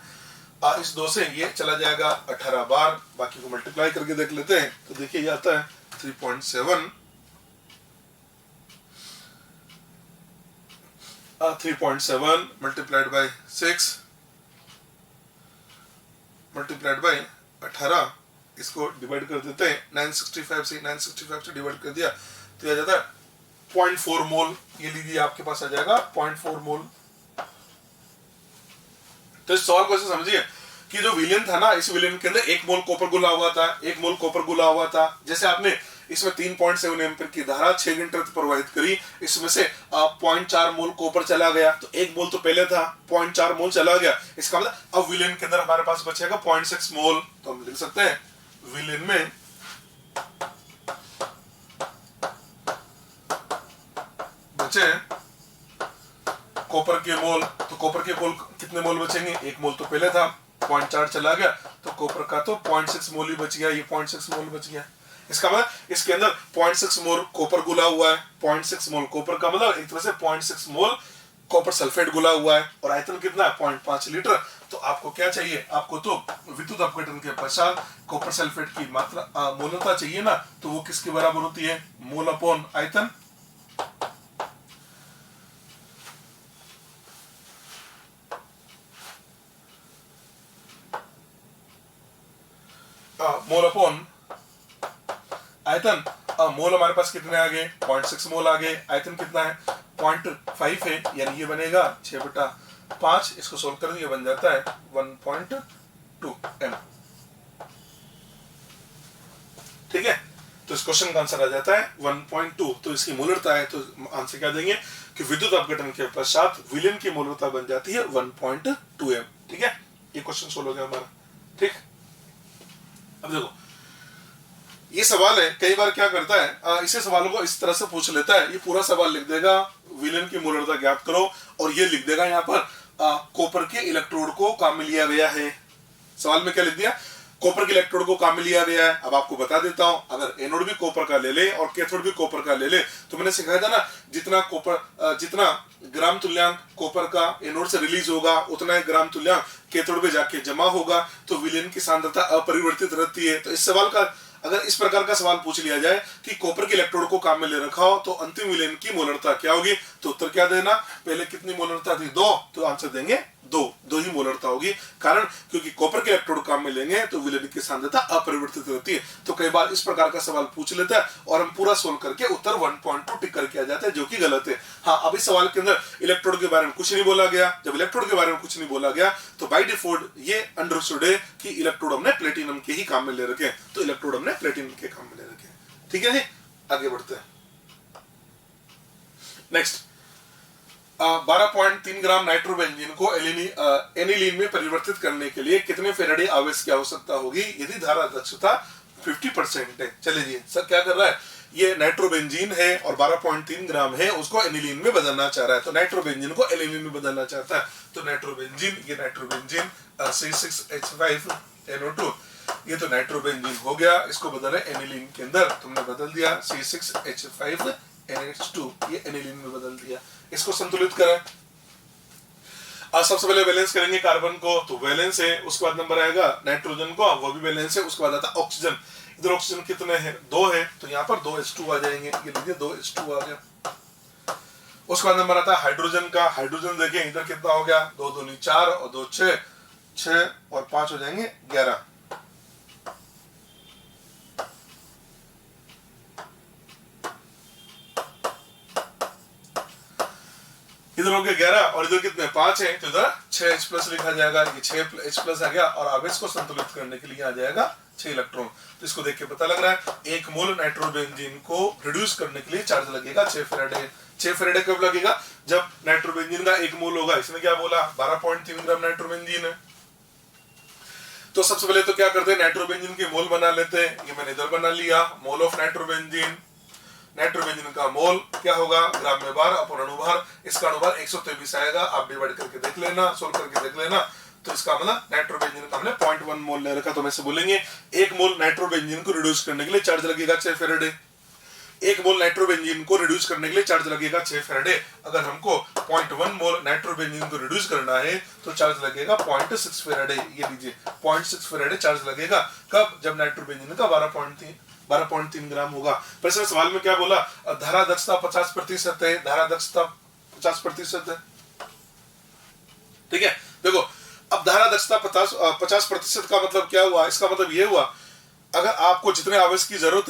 इस 2 से ये चला जाएगा 18 बार, बाकी को मल्टीप्लाई करके देख लेते हैं, तो देखिए ये आता है 3.7 मल्टीप्लाइड बाय 6 मल्टीप्लाइड बाय 18, इसको डिवाइड कर देते हैं, 965 से डिवाइड कर दिया तो ये आ जाता है 0.4 मोल, ये लीजिए आपके पास आ जाएगा 0.4 मोल। तो इस सवाल को ऐसे समझिए कि जो विलियन था ना, इस विलियन के अंदर 1 मोल कॉपर गुला हुआ था, 1 मोल कॉपर गुला हुआ था, जैसे आपने इसमें 3.7 एम्पियर की धारा 6 घंटे तक प्रवाहित करी, इसमें से 0.4 मोल कॉपर चला गया, तो 1 मोल तो पहले था, 0.4 मोल चला गया, इसका मतलब अब विलियन के अंदर हमारे पास बचेगा 0.6 मोल, तो हम लिख सकते हैं विलियन में बचे कॉपर के मोल, तो कॉपर के मोल कितने मोल बचेंगे, 1 मोल तो पहले था, 0.4 चला गया, तो कॉपर का तो 0.6 मोल ही बच गया, ये 0.6 मोल बच गया, इसका मतलब इसके अंदर 0.6 मोल कॉपर गुला हुआ है, 0.6 मोल कॉपर का मतलब एक तरह से 0.6 मोल कॉपर सल्फेट गुला हुआ है, और आयतन कितना है 0.5 लीटर। तो आपको क्या चाहिए, आपको तो विद्युत अपघटन के पश्चात कॉपर सल्फेट की मात्रा मोलता चाहिए ना, तो वो किसके बराबर होती है, मोल अपॉन आयतन। मोल अपॉन आयतन। मोल हमारे पास कितने आ गए, 0.6 मोल आ गए, आयतन कितना है 0.5 है, यानी ये बनेगा 6/5, इसको सोल्व कर दिए बन जाता है 1.2 m। ठीक है, तो इस क्वेश्चन का आंसर आ जाता है 1.2, तो इसकी मोलरता है, तो आंसर क्या देंगे कि विद्युत अपघटन के पश्चात विलियन की मोलरता बन जाती है 1.2 m। ठीक है, ये क्वेश्चन सोल्व हो गया हमारा। ठीक, अब देखो ये सवाल है, कई बार क्या करता है, इसे सवालों को इस तरह से पूछ लेता है, ये पूरा सवाल लिख देगा विलियन की मोलरता ज्ञात करो, और ये लिख देगा यहाँ पर कॉपर के इलेक्ट्रोड को काम में लिया गया है। सवाल में क्या लिख दिया, कॉपर के इलेक्ट्रोड को काम में लिया गया है। अब आपको बता देता हूं, अगर एनोड भी कॉपर का ले ले और कैथोड भी कॉपर का ले ले, तो मैंने सिखाया था ना, जितना ग्राम तुल्यांक कॉपर का एनोड से रिलीज होगा, उतना ही ग्राम तुल्यांक कैथोड पे जाके जमा होगा, तो विलियन की सांद्रता अपरिवर्तित रहती है। तो इस सवाल का अगर इस प्रकार का सवाल पूछ लिया जाए कि कॉपर के इलेक्ट्रोड को काम में ले रखा हो, तो अंतिम विलियन की मोलरता क्या होगी, तो उत्तर क्या देना, पहले कितनी मोलरता थी 2, तो आंसर देंगे 2 ही मोलरता होगी, कारण क्योंकि कॉपर के इलेक्ट्रोड काम में लेंगे तो विलियन की सांद्रता अपरिवर्तित रहती है। तो कई बार इस प्रकार का सवाल पूछ लेता है और हम पूरा सोल्व करके उत्तर 1.2 टिक करके आ जाता है, जो कि गलत है। हाँ, अब इस सवाल के अंदर इलेक्ट्रोड के बारे में कुछ नहीं बोला गया। जब इलेक्ट्रोड के बारे में कुछ नहीं बोला गया तो बाय डिफॉल्ट ये अंडरस्टूड है कि इलेक्ट्रोड हमने प्लेटिनम के ही काम में ले रखे, तो इलेक्ट्रोड हमने प्लेटिनम के काम में ले रखे। ठीक है, आगे बढ़ते हैं। नेक्स्ट, 12.3 ग्राम नाइट्रोबेंजीन को एनिलीन में परिवर्तित करने के लिए कितने फेराडे आवेश की आवश्यकता होगी यदि धारा दक्षता 50% है। चलिए जी, सर क्या कर रहा है, ये नाइट्रोबेंजीन है और 12.3 ग्राम है, उसको एनिलीन में बदलना चाह रहा है, तो नाइट्रोबेंजीन को एनिलीन में बदलना चाहता है। तो नाइट्रोबेंजीन, ये नाइट्रोबेंजीन C6H5NO2, ये तो नाइट्रोबेंजीन हो गया, इसको बदल है एनिलीन के अंदर, तुमने बदल दिया C6H5NH2, ये एनिलीन में बदल दिया। इसको संतुलित करें, सबसे पहले बैलेंस करेंगे कार्बन को, तो बैलेंस है, उसके बाद नंबर आएगा नाइट्रोजन को, वो भी बैलेंस है, उसके बाद आता ऑक्सीजन। इधर ऑक्सीजन कितने हैं, 2 है, तो यहाँ पर 2H2 आ जाएंगे, ये लीजिए 2H2 आ गया। उसके बाद नंबर आता है हाइड्रोजन का, हाइड्रोजन देखिए इधर कितना हो गया, 2 दूनी 4 और 2 6, 6 और 5 हो जाएंगे 11। इधर हो गया 11 और इधर कितने 5 है, तो इधर 6H+ लिखा जाएगा, ये 6H+ आ गया और आवेश को संतुलित करने के लिए आ जाएगा 6 इलेक्ट्रॉन। तो इसको देख के पता लग रहा है 1 मोल नाइट्रोबेंजीन को रिड्यूस करने के लिए चार्ज लगेगा 6 फेराडे। 6 फेराडे कब लगेगा? जब नाइट्रोबेंजीन का 1 मोल होगा। इसने क्या बोला? 12.3 ग्राम नाइट्रोबेंजीन है। तो सबसे पहले तो क्या करते हैं, नाइट्रोबेंजीन के मोल बना लेते हैं। ये मैंने इधर बना लिया, मोल ऑफ नाइट्रोबेंजीन। नाइट्रोबेंजीन का मोल क्या होगा? ग्राम में बार अपन अणुभार। इसका अणुभार 123 आएगा। आप डिवाइड करके देख लेना, सोल्व करके देख लेना। तो इसका मतलब नाइट्रोबेंजीन का हमने 0.1 मोल ले रखा। तो मैं से बोलेंगे 1 मोल नाइट्रोबेंजीन को रिड्यूस करने के लिए चार्ज लगेगा 6 फेराडे। 1 मोल नाइट्रोबेंजीन को रिड्यूस करने के लिए चार्ज लगेगा 6 फेराडे। अगर हमको 0.1 मोल नाइट्रोबेंजीन को रिड्यूस करना है तो चार्ज लगेगा 0.6 फेराडे। ये लीजिए 0.6 फेराडे चार्ज लगेगा। कब? जब नाइट्रोबेंजीन का 12.3 ग्राम होगा। प्रश्न सवाल में क्या बोला? धारा दक्षता 50% है। धारा दक्षता 50% है, ठीक है। देखो अब धारा दक्षता 50% का मतलब क्या हुआ? इसका मतलब ये हुआ अगर आपको जितने आवेश की जरूरत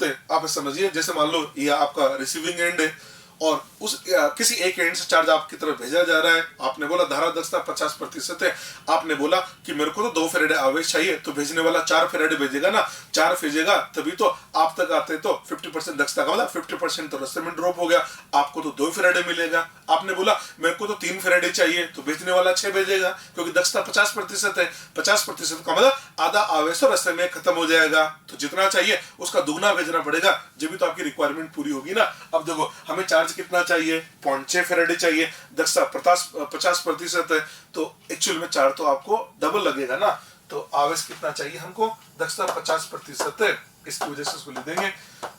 है, आप समझिए जैसे मान लो ये आपका रिसीविंग एंड है और उस किसी एक एंड से चार्ज आपकी तरफ भेजा जा रहा है। आपने बोला धारा दक्षता 50% है। आपने बोला कि मेरे को तो 2 फेराडे आवेश चाहिए, तो भेजने वाला 4 फेराडे भेजेगा ना। 4 भेजेगा तभी तो आप तक आते तो 50% दक्षता का मतलब 50% तो रास्ते में ड्रॉप हो गया। आपको तो 2 फेराडे मिलेगा। आपने बोला मेरे को तो 3 फेराडे चाहिए, तो भेजने वाला 6 भेजेगा, क्योंकि दक्षता 50% है। 50% का मतलब आधा आवेश तो रास्ते में खत्म हो जाएगा। तो जितना चाहिए उसका दुगना भेजना पड़ेगा, जब भी तो आपकी रिक्वायरमेंट पूरी होगी ना। अब देखो हमें चार्ज कितना चाहिए? 0.6 फेराडे चाहिए। दक्षता 50% है, तो एक्चुअल में चार्ज तो आपको डबल लगेगा ना। तो आवेश कितना चाहिए हमको? दक्षता 50% है, इसकी वजह से इसको लिख देंगे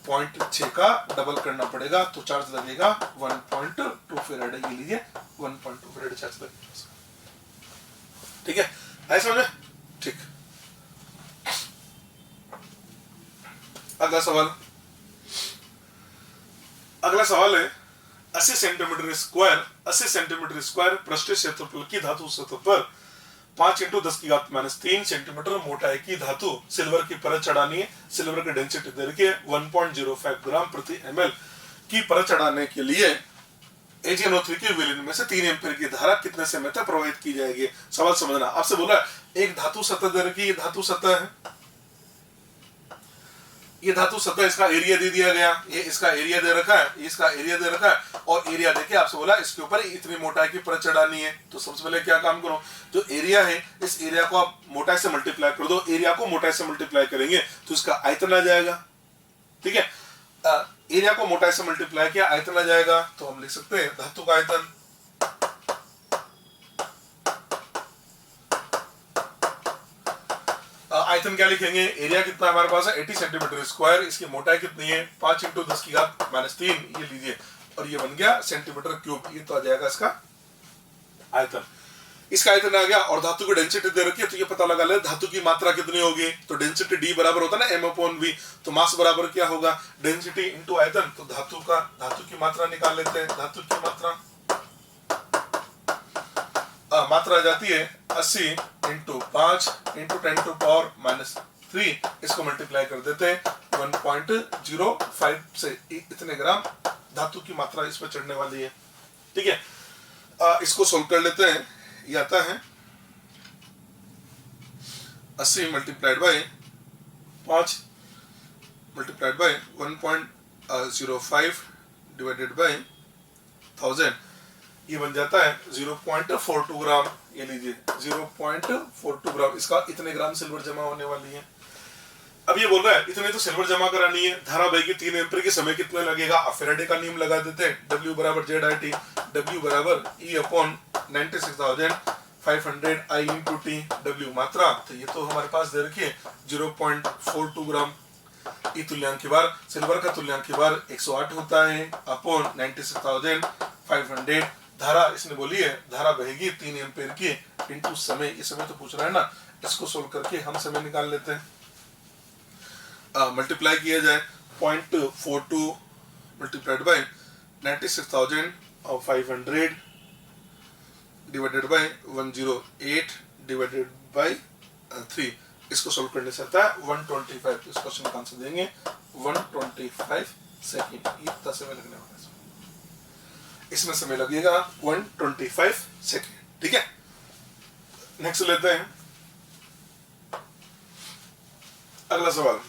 0.6 का डबल करना पड़ेगा, तो चार्ज लगेगा 1.2 फेराडे। ये लीजिए 1.2 फेराडे चार्ज लगेगा, ठीक है। है समझे? ठीक। अगला सवाल है 80 सेंटीमीटर स्क्वायर पृष्ठीय क्षेत्रफल की धातु सतह पर 5 × 10⁻³ सेंटीमीटर मोटाई की धातु सिल्वर की परत चढ़ानी है। सिल्वर की डेंसिटी दे रखी है 1.05 ग्राम प्रति ml की परत चढ़ाने के लिए AgNO3 के विलीन में से 3 एम्पीयर की धारा कितने समय तक प्रवाहित की जाएगी? सवाल समझना। आपसे बोला एक धातु सतह दे रखी है, धातु सतह है, ये धातु सतह, इसका एरिया दे दिया गया, ये इसका एरिया दे रखा है, इसका एरिया दे रखा है, और एरिया देके आपसे बोला इसके ऊपर इतनी मोटाई की परत चढ़ानी है। तो सबसे पहले क्या काम करो, जो एरिया है इस एरिया को आप मोटाई से मल्टीप्लाई कर दो। एरिया को मोटाई से मल्टीप्लाई करेंगे तो इसका आयतन आ जाएगा, ठीक है। एरिया को मोटाई से मल्टीप्लाई किया, आयतन आ जाएगा। तो हम लिख सकते हैं धातु का आयतन, आयतन क्या लिखेंगे? एरिया कितना हमारे पास है 80 सेंटीमीटर स्क्वायर, इसकी मोटाई कितनी है 5 × 10⁻³ ये लीजिए, और ये बन गया सेंटीमीटर क्यूब। ये तो आ जाएगा इसका आयतन। इसका आयतन आ गया और धातु की डेंसिटी दे रखी है, तो ये पता लगा ले धातु की मात्रा कितनी होगी। तो डेंसिटी D बराबर होता है ना m/v, तो मास बराबर क्या होगा? डेंसिटी इंटू आयतन। तो धातु की मात्रा निकाल लेते हैं। धातु की मात्रा आ जाती है 80 × 5 × 10⁻³ इसको मल्टीप्लाई कर देते हैं 1.05 से। इतने ग्राम धातु की मात्रा इस पर चढ़ने वाली है, ठीक है। इसको सोल्व कर लेते हैं। ये आता है 80 × 5 × 1.05 डिवाइडेड बाय 1000, ये बन जाता है 0.42 ग्राम। ये लीजिए 0.42 ग्राम, इसका इतने ग्राम सिल्वर जमा होने वाली है। अब ये बोल रहा है इतने तो सिल्वर जमा करानी है, धारा बहेगी 3 एम्पीयर के समय कितना लगेगा? अब फेराडे का नियम लगा देते हैं। W = ZIT, W = E/96,500 I × T, W मात्रा, तो ये तो हमारे पास दे रखी है 0.42 ग्राम। ई तुल्यांक बार, सिल्वर का तुल्यांक बार 108 होता है अपॉन 96,500। धारा इसने बोली है धारा बहेगी 3 एम्पीयर की इंटू समय। ये समय तो पूछ रहा है ना, इसको सोल्व करके हम समय निकाल लेते हैं। मल्टीप्लाई किया जाए 0.42 multiplied by 96,500 divided by 108 divided by 3। इसको सोल्व करने से आता है 125। इस क्वेश्चन का आंसर देंगे 125 सेकंड। इतना समय लगने वाला है, इसमें समय लगेगा 125 सेकंड। ठीक है, नेक्स्ट लेते हैं अगला सवाल।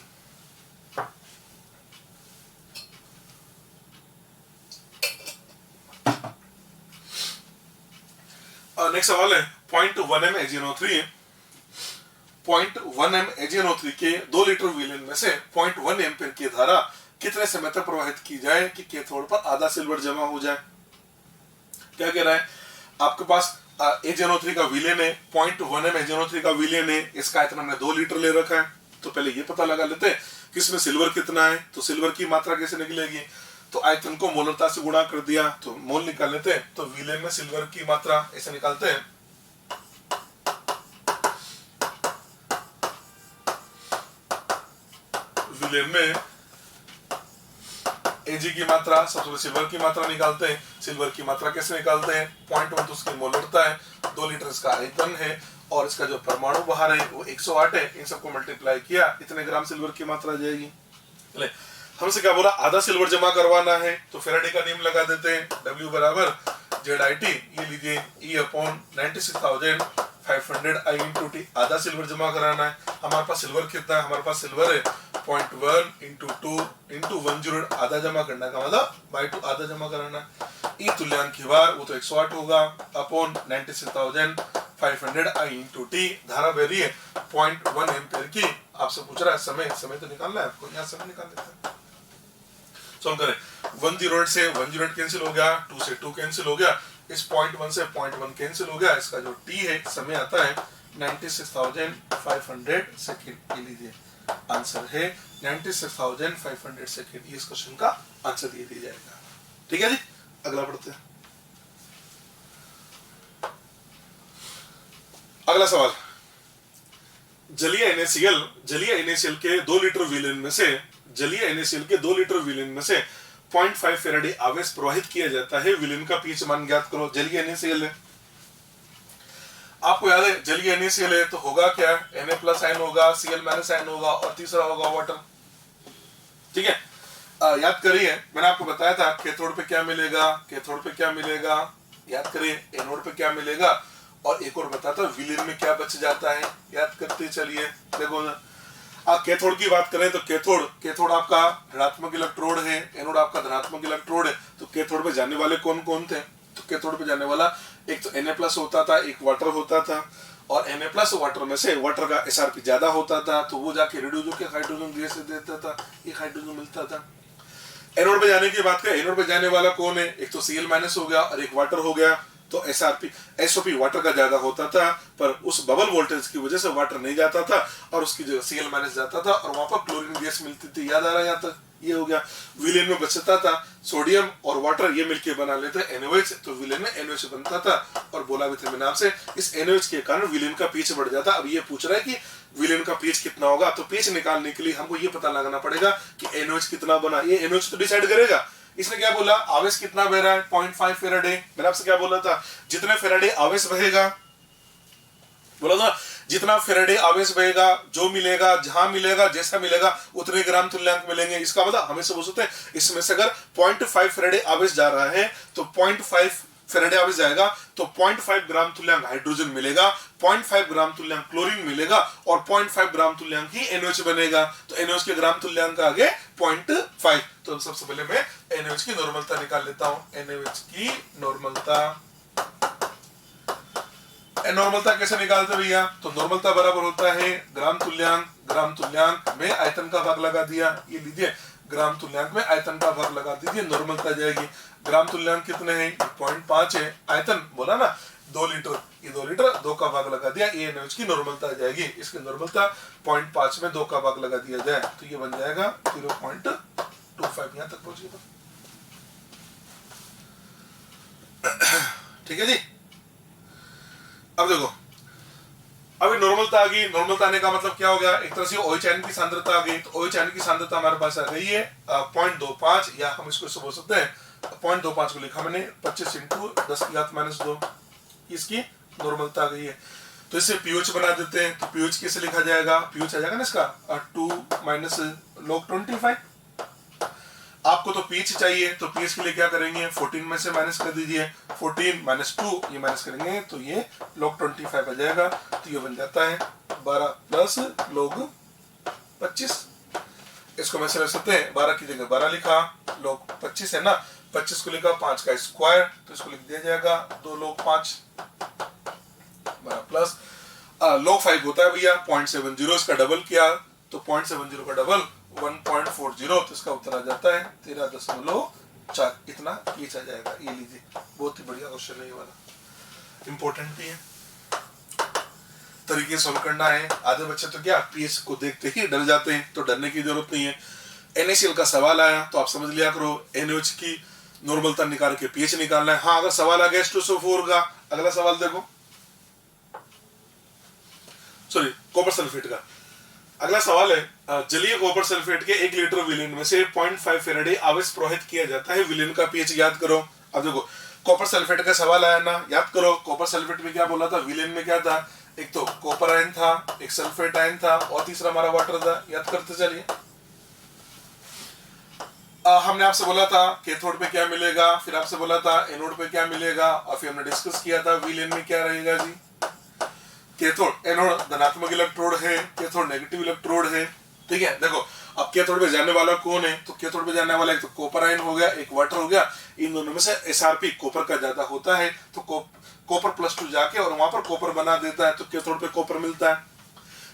नेक्स्ट सवाल है 0.1 m AgNO3 0.1 m AgNO3 के 2 लीटर विलेन में से 0.1 एम्पीयर की धारा कितने समय तक प्रवाहित की जाए कि कैथोड पर आधा सिल्वर जमा हो जाए। क्या कह रहा है, आपके पास AgNO3 का विलेन है, 0.1 m AgNO3 का विलेन है, इसका आयतन हमने 2 लीटर ले रखा है। तो पहले ये पता लगा लेते हैं कि इसमें सिल्वर कितना है। तो सिल्वर की मात्रा कैसे निकलेगी, तो आयतन को मोलरता से गुणा कर दिया तो मोल निकाल लेते हैं। तो विलेन में सिल्वर की मात्रा ऐसे निकालते हैं, विलेन में Ag की मात्रा, सबसे पहले सिल्वर की मात्रा निकालते हैं। सिल्वर की मात्रा कैसे निकालते हैं, 0.1 तो उसकी मोलरता है, 2 लीटर इसका आयतन है और इसका जो परमाणु बाहर है वो 108 है। इन सबको मल्टीप्लाई किया, इतने ग्राम सिल्वर की मात्रा आ जाएगी। हमसे क्या बोला, आधा सिल्वर जमा करवाना है, तो फेराडे का नियम लगा देते हैं, W बराबर ZIT, ये लीजिए E/96,500 I/T, आधा सिल्वर जमा कराना है। हमारे पास सिल्वर कितना है, हमारे पास सिल्वर है 0.1 × 2 × 108, आधा जमा करना का मतलब बाई 2 आधा जमा कराना है। E तुल्यांक की बार वो तो 108 होगा अपॉन 96,500 I/T, धारा बह रही है 0.1 एम्पीयर की। आपसे पूछ रहा है समय तो निकालना है आपको, यहाँ समय निकाल लेते हैं। सॉल्व करें, 108 से 108 कैंसिल हो गया, 2 से 2 कैंसिल हो गया, इस 0.1 से 0.1 कैंसिल हो गया, इसका जो t है समय आता है 96,500 सेकेंड। ये लीजिए आंसर है 96,500 सेकेंड। ये इस क्वेश्चन का आंसर दिया जाएगा। ठीक है जी, अगला पढ़ते हैं। अगला सवाल, जलीय NaCl के 2 लीटर विलेन में से 0.5 फेराडे आवेश प्रवाहित किया जाता है। विलेन का पीएच मान ज्ञात करो। जलीय NaCl है, आपको याद है जलीय NaCl है तो होगा क्या, Na+ आयन होगा, Cl- आयन होगा और तीसरा होगा वाटर। ठीक है, याद करिए मैंने आपको बताया था कैथोड पे क्या मिलेगा, याद करिए एनोड पे क्या मिलेगा, और एक और बताता विलेन में क्या बच जाता है, याद करते चलिए। देखो ना, कैथोड की बात करें तो कैथोड आपका ऋणात्मक इलेक्ट्रोड है, एनोड आपका धनात्मक इलेक्ट्रोड है। तो कैथोड पे जाने वाले कौन कौन थे, तो कैथोड पे जाने वाला एक तो Na+ होता था, एक वाटर होता था, और Na+ वाटर में से वाटर का SRP ज्यादा होता था तो वो जाके रेडियो के हाइड्रोजन गैस से देता था, एक हाइड्रोजन मिलता था। एनोड पे जाने की बात करें, एनोड पे जाने वाला कौन है, एक तो Cl- हो गया और एक वाटर हो गया। तो SOP वाटर का ज्यादा होता था, पर उस बबल वोल्टेज की वजह से वाटर नहीं जाता था और उसकी जगह Cl- जाता था और वहां पर क्लोरीन गैस मिलती थी। याद आ रहा है यहाँ तक, ये हो गया। विलेन में बचता था सोडियम और वाटर, ये मिलके बना लेते NaOH, तो विलेन में NaOH बनता था और बोला भी था मैंने आपसे, इस NaOH के कारण विलेन का पीएच बढ़ जाता। अब ये पूछ रहा है कि विलेन का पीएच कितना होगा, तो पीएच निकालने के लिए हमको ये पता लगाना पड़ेगा कि NaOH कितना बना। ये NaOH तो डिसाइड करेगा। इसने क्या बोला, आवेश कितना बह रहा है 0.5 फेराडे। मैंने आपसे क्या बोला था, जितने फेराडे आवेश बहेगा, बोला था जितना फेराडे आवेश बहेगा, जो मिलेगा, जहां मिलेगा, जैसा मिलेगा, उतने ग्राम तुल्यांक मिलेंगे। इसका मतलब हमें से बोल सकते हैं इसमें से अगर 0.5 फेराडे आवेश जा रहा है तो 0.5 फेराडे आवेश जाएगा तो 0.5 ग्राम तुल्यांक हाइड्रोजन मिलेगा, 0.5 ग्राम तुल्यांक क्लोरीन मिलेगा और 0.5 ग्राम तुल्यांक ही NaOH बनेगा। तो NaOH के ग्राम तुल्यांक आगे 0.5। तो सबसे पहले मैं NaOH की नॉर्मलता निकाल लेता हूं। NaOH की नॉर्मलता कैसे निकालते भैया, तो नॉर्मलता बराबर होता है ग्राम तुल्यांक में आयतन का भाग लगा दिया। ये लीजिए ग्राम तुल्यांक में आयतन का भाग लगा दीजिए, नॉर्मलता जाएगी। ग्राम तुल्यांक कितने हैं, 0.5 है, आयतन बोला ना 2 लीटर, ये 2 लीटर 2 का भाग लगा दिया, ये NaOH की नॉर्मलता आ जाएगी। इसकी नॉर्मलता 0.5 में 2 का भाग लगा दिया जाए तो ये बन जाएगा 0.25। यहां तक पहुंच गया। ठीक है जी, अब देखो अभी नॉर्मलता आ गई। नॉर्मलता आने का मतलब क्या हो गया, एक तरह से OH आयन की सांद्रता आ गई। तो OH आयन की सांद्रता हमारे पास आ गई है 0.25, या हम इसको बोल सकते हैं 0.25 को लिखा मैंने 25 × 10⁻², इसकी नॉर्मलता आ गई है। तो इससे pH बना देते हैं। तो pH कैसे लिखा जाएगा, pH आ जाएगा ना इसका 2 - log 25। आपको तो पीएच चाहिए, तो पीएच के लिए क्या करेंगे, 14 में से माइनस कर दीजिए, 14 माइनस 2 ये माइनस करेंगे तो ये log 25 आ जाएगा। तो ये बन जाता है 12 प्लस log 25। इसको मैं समझ सकते हैं, 12 की जगह 12 लिखा, log 25 है ना, 25 को लिखा 5 का स्क्वायर, तो इसको लिख दिया जाएगा 2 log 5 प्लस log 5 होता है भैया 0.70, इसका डबल किया तो 0.70 का डबल 1.40, तो इसका उत्तर आ जाता है 13.4। इतना पीएच आ जाएगा। ये लीजिए, बहुत ही बढ़िया क्वेश्चन है ये वाला, इंपॉर्टेंट भी है, तरीके सॉल्व करना है। आधे बच्चे तो क्या पीएच को देखते ही डर जाते हैं, तो डरने की जरूरत नहीं है। NaCl का सवाल आया तो आप समझ लिया करो, NaOH की नॉर्मलता निकाल के पीएच निकालना है। हाँ, अगर सवाल आ गया H2SO4 का, अगला सवाल देखो, सॉरी कॉपर सल्फेट का अगला सवाल है, जलीय कॉपर सल्फेट के 1 लीटर विलेन में से 0.5 फेराडे आवेश प्रवाहित किया जाता है, विलेन का पीएच याद करो। अब देखो कॉपर सल्फेट का सवाल आया ना, याद करो कॉपर सल्फेट में क्या बोला था, विलेन में क्या था, एक तो कॉपर आयन था, एक सल्फेट आयन था और तीसरा हमारा वाटर था। याद करते चलिए। हमने आपसे बोला था कैथोड पे क्या मिलेगा, फिर आपसे बोला था एनोड पे क्या मिलेगा, और फिर हमने डिस्कस किया था विलेन में क्या रहेगा जी। कैथोड एनोड धनात्मक इलेक्ट्रोड है, कैथोड नेगेटिव इलेक्ट्रोड है। ठीक है, देखो अब कैथोड पे जाने वाला कौन है, तो कैथोड पे जाने वाला एक तो कॉपर आयन हो गया, एक वाटर हो गया। इन दोनों में से एसआरपी कॉपर का ज्यादा होता है, तो कॉपर +2 जाके और वहां पर कॉपर बना देता है, तो कैथोड पे कॉपर मिलता है।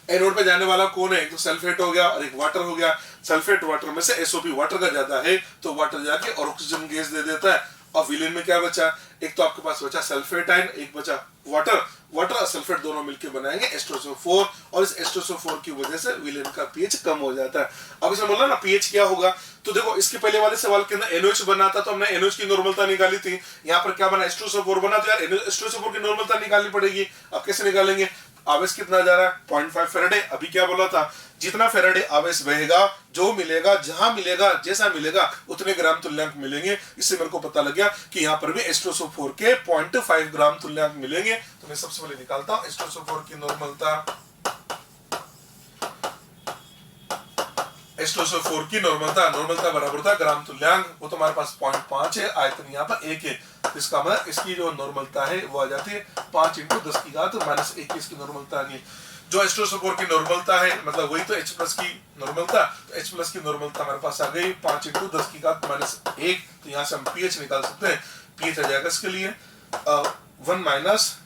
एनोड पे जाने वाला कौन है, एक तो सल्फेट हो गया और एक वाटर हो गया। सल्फेट वाटर में से एसओपी वाटर का ज्यादा है, तो वाटर जाके और ऑक्सीजन गैस दे देता है। और विलेन में क्या बचा, एक तो आपके पास बचा सल्फेट आयन, एक बचा वाटर। वाटर और सल्फेट दोनों मिलकर बनाएंगे H2SO4, और इस H2SO4 की वजह से विलेन का पीएच कम हो जाता है। अब इसमें बोला ना पीएच क्या होगा, तो देखो इसके पहले वाले सवाल के अंदर NaOH बना था, तो हमने NaOH की नॉर्मलता निकाली थी। यहाँ पर क्या बना, H2SO4 बना, तो यार H2SO4 की नॉर्मलता निकालनी पड़ेगी। अब कैसे निकालेंगे, आवेश कितना जा रहा है 0.5 फेराडे। अभी क्या बोला था, जितना फेराडे आवेश बहेगा, जो मिलेगा, जहां मिलेगा, जैसा मिलेगा, उतने ग्राम तुल्यांक मिलेंगे। इससे मेरे को पता लग गया कि यहाँ पर भी H2SO4 के 0.5 ग्राम तुल्यांक मिलेंगे। तो मैं सबसे पहले निकालता हूं H2SO4 की नॉर्मलता। H2SO4 की नॉर्मलता बराबर था ग्राम तुल्यांक, वो तो हमारे पास 0.5 है, आयतन यहाँ पर 1 है। इसका मतलब इसकी जो नॉर्मलता है वो आ जाती है 5 × 10 की घात -1 इसकी नॉर्मलता आ गई। जो H2SO4 की नॉर्मलता है, मतलब वही तो H+ की नॉर्मलता, तो H+ की नॉर्मलता हमारे पास आ गई 5 × 10 की घात -1। तो यहाँ से हम पीएच निकाल सकते हैं। पीएच आ जाएगा इसके लिए 1 माइनस,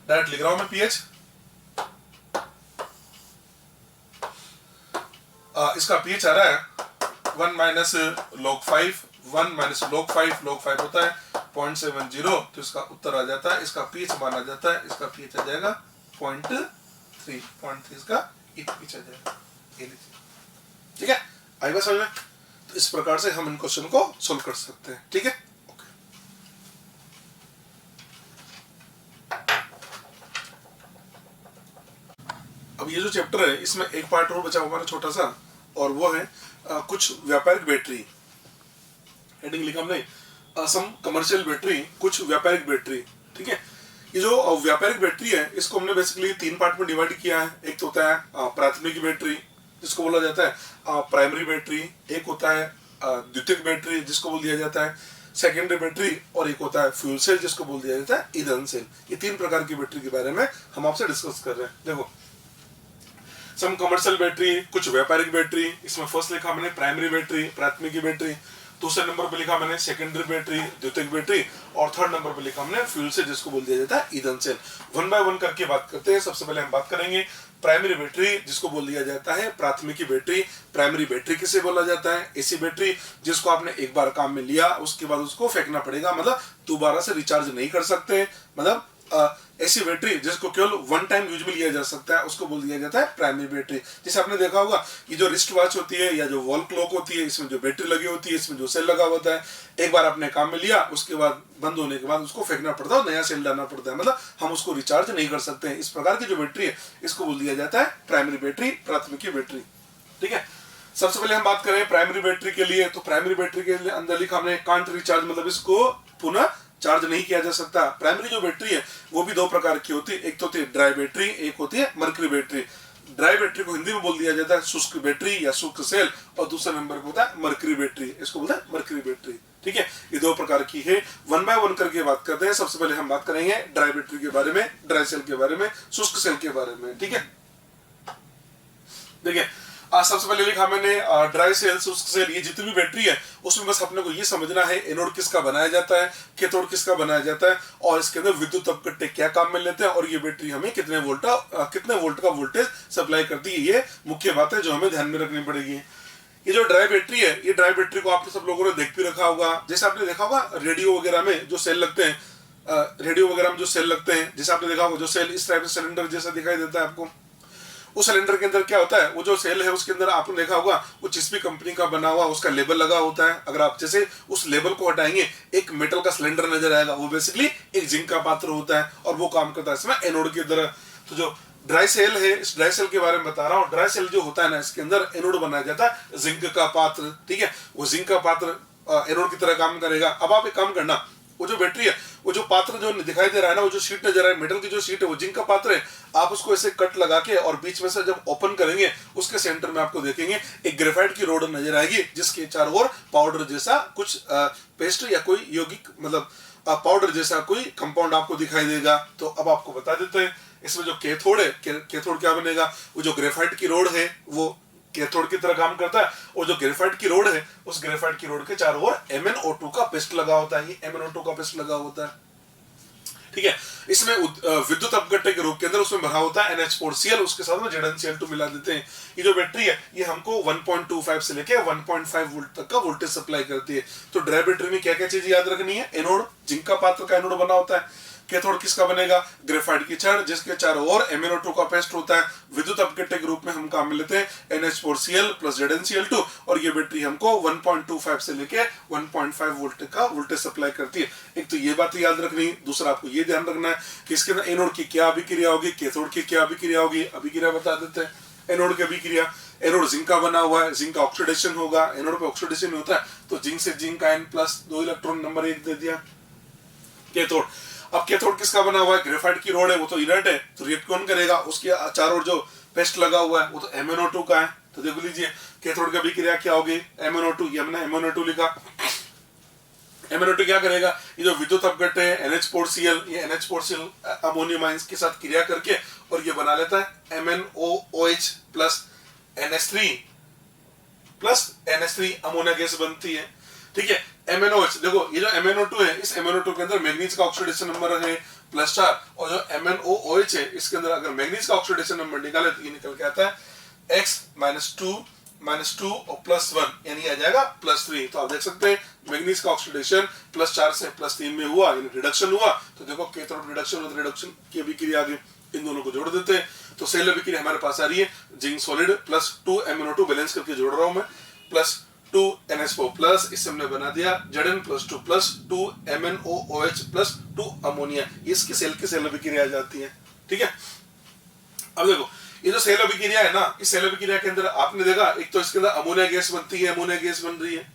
डायरेक्ट लिख रहा हूं मैं पीएच, इसका पीएच आ रहा है 1 माइनस log 5, 1 माइनस log 5 होता है 0.70, तो इसका उत्तर आ जाता है, इसका पीएच माना जाता है, इसका पीएच आ जाएगा 0.3 इसका पीएच आ जाएगा। ठीक है, आएगा समझ में। तो इस प्रकार से हम इन क्वेश्चन को सोल्व कर सकते हैं। ठीक है, अब ये जो चैप्टर है इसमें एक पार्ट और बचा हमारा छोटा सा, और वो है कुछ व्यापारिक बैटरी। हेडिंग लिखा हमने सम कमर्शियल बैटरी, कुछ व्यापारिक बैटरी। ठीक है, ये जो व्यापारिक बैटरी है इसको हमने बेसिकली 3 पार्ट में डिवाइड किया है। एक तो होता है प्राथमिक बैटरी, जिसको बोला जाता है प्राइमरी बैटरी, एक होता है द्वितीयक बैटरी, जिसको बोल दिया जाता है सेकेंडरी बैटरी, और एक होता है फ्यूल सेल, जिसको बोल दिया जाता है ईंधन सेल। ये 3 प्रकार की बैटरी के बारे में हम आपसे डिस्कस कर रहे हैं। देखो सम कमर्शियल बैटरी, कुछ व्यापारिक बैटरी, इसमें फर्स्ट लिखा मैंने प्राइमरी बैटरी, प्राथमिक बैटरी, दूसरे नंबर पे लिखा मैंने सेकेंडरी बैटरी, द्वितीयक बैटरी, और थर्ड नंबर पे लिखा हमने फ्यूल सेल, जिसको बोल दिया जाता है ईंधन सेल। 1 बाय 1 करके बात करते हैं। सबसे पहले हम बात करेंगे प्राइमरी बैटरी, जिसको बोल दिया जाता है प्राथमिकी बैटरी। प्राइमरी बैटरी किसे बोला जाता है, ऐसी बैटरी जिसको आपने एक बार काम में लिया, उसके बाद उसको फेंकना पड़ेगा, मतलब दोबारा से रिचार्ज नहीं कर सकते, मतलब ऐसी बैटरी जिसको केवल 1 टाइम यूज में लिया जा सकता है, उसको बोल दिया जाता है प्राइमरी बैटरी। जैसे आपने देखा होगा ये जो रिस्ट वॉच होती है या जो वॉल क्लॉक होती है, इसमें जो बैटरी लगी होती है, इसमें जो सेल लगा होता है, एक बार आपने काम में लिया, उसके बाद बंद होने के बाद उसको फेंकना पड़ता है, नया सेल डालना पड़ता है, मतलब हम उसको रिचार्ज नहीं कर सकते हैं। इस प्रकार की जो बैटरी है इसको बोल दिया जाता है प्राइमरी बैटरी, प्राथमिकी बैटरी। ठीक है, सबसे पहले हम बात करें प्राइमरी बैटरी के लिए, तो प्राइमरी बैटरी के अंदर लिखा हमने कांट रिचार्ज, मतलब इसको पुनः चार्ज नहीं किया जा सकता। प्राइमरी जो बैटरी है वो भी 2 प्रकार की होती है, एक तो होती है ड्राई बैटरी, एक होती है मरकरी बैटरी। ड्राई बैटरी को हिंदी में बोल दिया जाता है शुष्क बैटरी या शुष्क सेल, और दूसरा नंबर को होता है मरकरी बैटरी, इसको बोलते हैं मरकरी बैटरी। ठीक है, ये दो प्रकार की है। वन बाय वन करके बात करते हैं। सबसे पहले हम बात करेंगे ड्राई बैटरी के बारे में, ड्राई सेल के बारे में, शुष्क सेल के बारे में। ठीक है, देखिए सबसे पहले लिखा मैंने ड्राई सेल, शुष्क सेल, ये जितनी भी बैटरी है उसमें बस अपने को ये समझना है एनोड किसका बनाया जाता है, कैथोड किसका बनाया जाता है, और इसके अंदर विद्युत अपघट्य क्या काम में लेते हैं, और ये बैटरी हमें कितने वोल्ट का वोल्टेज सप्लाई करती है। ये मुख्य बात है जो हमें ध्यान में रखनी पड़ेगी। ये जो ड्राई बैटरी है, ये ड्राई बैटरी को आप सब लोगों ने देख भी रखा होगा। जैसे आपने देखा होगा रेडियो वगैरह में जो सेल लगते हैं, रेडियो वगैरह में जो सेल लगते हैं, जैसे आपने देखा होगा जो सेल इस टाइप से सिलेंडर जैसा दिखाई देता है आपको, उस सिलेंडर के अंदर क्या होता है, वो जो सेल है उसके अंदर आपने देखा होगा वो जिस भी कंपनी का बना हुआ उसका लेबल लगा होता है। अगर आप जैसे उस लेबल को हटाएंगे एक मेटल का सिलेंडर नजर आएगा, वो बेसिकली एक जिंक का पात्र होता है और वो काम करता है इसमें एनोड की तरह। तो जो ड्राई सेल है, इस ड्राई सेल के बारे में बता रहा हूँ। ड्राई सेल जो होता है ना, इसके अंदर एनोड बनाया जाता है जिंक का पात्र। ठीक है, वो जिंक का पात्र एनोड की तरह काम करेगा। अब आप एक काम करना, वो जो बैटरी है, वो जो पात्र जो दिखाई दे रहा है ना, वो जो शीट नजर आ रहा है मेटल की जो शीट है वो जिंक का पात्र है। आप उसको ऐसे कट लगा के और बीच में से जब ओपन करेंगे उसके सेंटर में आपको देखेंगे एक ग्रेफाइट की रोड नजर आएगी, जिसके चारों ओर पाउडर जैसा कुछ पेस्ट या कोई यौगिक मतलब पाउडर जैसा कोई कंपाउंड आपको दिखाई देगा। तो अब आपको बता देते हैं इसमें जो कैथोड है, कैथोड क्या बनेगा, वो जो ग्रेफाइट की रोड है वो कैथोड की तरह काम करता है, और जो ग्रेफाइट की रोड है उस ग्रेफाइट की रोड के चारों ओर MnO2 का पेस्ट लगा होता है। ये MnO2 का पेस्ट लगा होता है। ठीक है, इसमें विद्युत अपघट्य के रूप के अंदर उसमें भरा होता है NH4Cl, उसके साथ में ZnCl2 मिला देते हैं। ये जो बैटरी है ये हमको 1.25 से लेके 1.5 वोल्ट तक का वोल्टेज सप्लाई करती है। तो ड्राई बैटरी में क्या क्या चीज याद रखनी है, एनोड जिंक का पात्र का एनोड बना होता है, कैथोड किसका बनेगा, ग्रेफाइट की छड़ जिसके चारों ओर MnO2 का पेस्ट होता है। विद्युत अपघट्य के रूप में हम काम में लेते हैं NH4Cl प्लस ZnCl2, और ये बैटरी हमको 1.25 से लेके 1.5 वोल्ट का वोल्टेज सप्लाई करती है। एक तो ये बात याद रखनी, दूसरा आपको ये ध्यान रखना है कि इसके अंदर एनोड की क्या अभिक्रिया होगी, कैथोड की क्या अभिक्रिया होगी। अभिक्रिया बता देते हैं। एनोड की अभिक्रिया, एनोड जिंक का बना हुआ है, जिंक का ऑक्सीडेशन होगा, एनोड पे ऑक्सीडेशन होता है तो जिंक से zinc ion plus 2 electron number 1 दे दिया। कैथोड, अब कैथोड किसका बना हुआ है, ग्रेफाइट की रोड है, वो तो इनर्ट है, तो रिएक्ट कौन करेगा, उसके चारों ओर जो पेस्ट लगा हुआ है वो तो MnO2 का है। तो देख लीजिए कैथोड की अभिक्रिया क्या होगी, MnO2, ये हमने MnO2 लिखा। MnO2 क्या करेगा, ये जो विद्युत अपघट्य है NH4Cl, ये NH4Cl अमोनियम आयंस के साथ क्रिया करके और ये बना लेता है MnOOH plus NH3 ammonia gas बनती है। ठीक है, MnOH, देखो ये जो MnO2 है, इस MnO2 के अंदर मैग्नीज का ऑक्सीडेशन नंबर है +4, और जो MnOOH है इसके अंदर अगर मैग्नीज का ऑक्सीडेशन नंबर निकाले तो ये निकल के आता है X -2 और +1, यानी आ जाएगा +3। तो आप देख सकते हैं मैग्नीज का ऑक्सीडेशन +4 से +3 में हुआ, यानी रिडक्शन हुआ। तो देखो कैथोड रिडक्शन और रिडक्शन की अभिक्रिया आ गई, इन दोनों को जोड़ देते हैं तो सेल अभिक्रिया हमारे पास आ रही है जिंक सॉलिड +2 MnO2 बैलेंस करके जोड़ रहा हूं मैं, +2 NH4 प्लस, इससे हमने बना दिया Zn+2 +2 MnOOH +2 अमोनिया। ये इसकी सेल की सेल अभिक्रिया आ जाती है। ठीक है, अब देखो ये जो सेल अभिक्रिया है ना, इस सेल अभिक्रिया के अंदर आपने देखा एक तो इसके अंदर अमोनिया गैस बनती है, अमोनिया गैस बन रही है।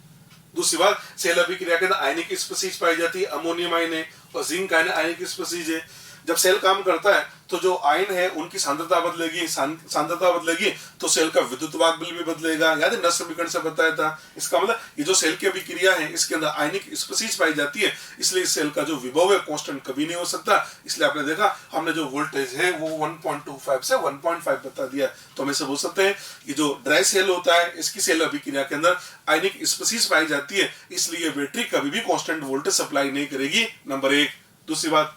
दूसरी बात, सेल अभिक्रिया के अंदर आयनिक स्पीशीज पाई जाती है, अमोनियम आयन है और जिंक आयन आयनिक स्पीशीज है। जब सेल काम करता है तो जो आयन है उनकी सांद्रता बदलेगी तो सेल का विद्युत वाहक बल भी बदलेगा। याद है नष्ट समीकरण से बताया था। इसका मतलब ये जो सेल की अभिक्रिया है इसके अंदर आयनिक स्पीशीज पाई जाती है, इसलिए इस सेल का जो विभव है कांस्टेंट कभी नहीं हो सकता। इसलिए आपने देखा हमने जो वोल्टेज है वो 1.25 से 1.5 बता दिया। तो हम ऐसे बोल सकते हैं कि जो ड्राई सेल होता है इसकी सेल अभिक्रिया के अंदर आयनिक स्पीशीज पाई जाती है, इसलिए बैटरी कभी भी कांस्टेंट वोल्टेज सप्लाई नहीं करेगी, नंबर 1। दूसरी बात,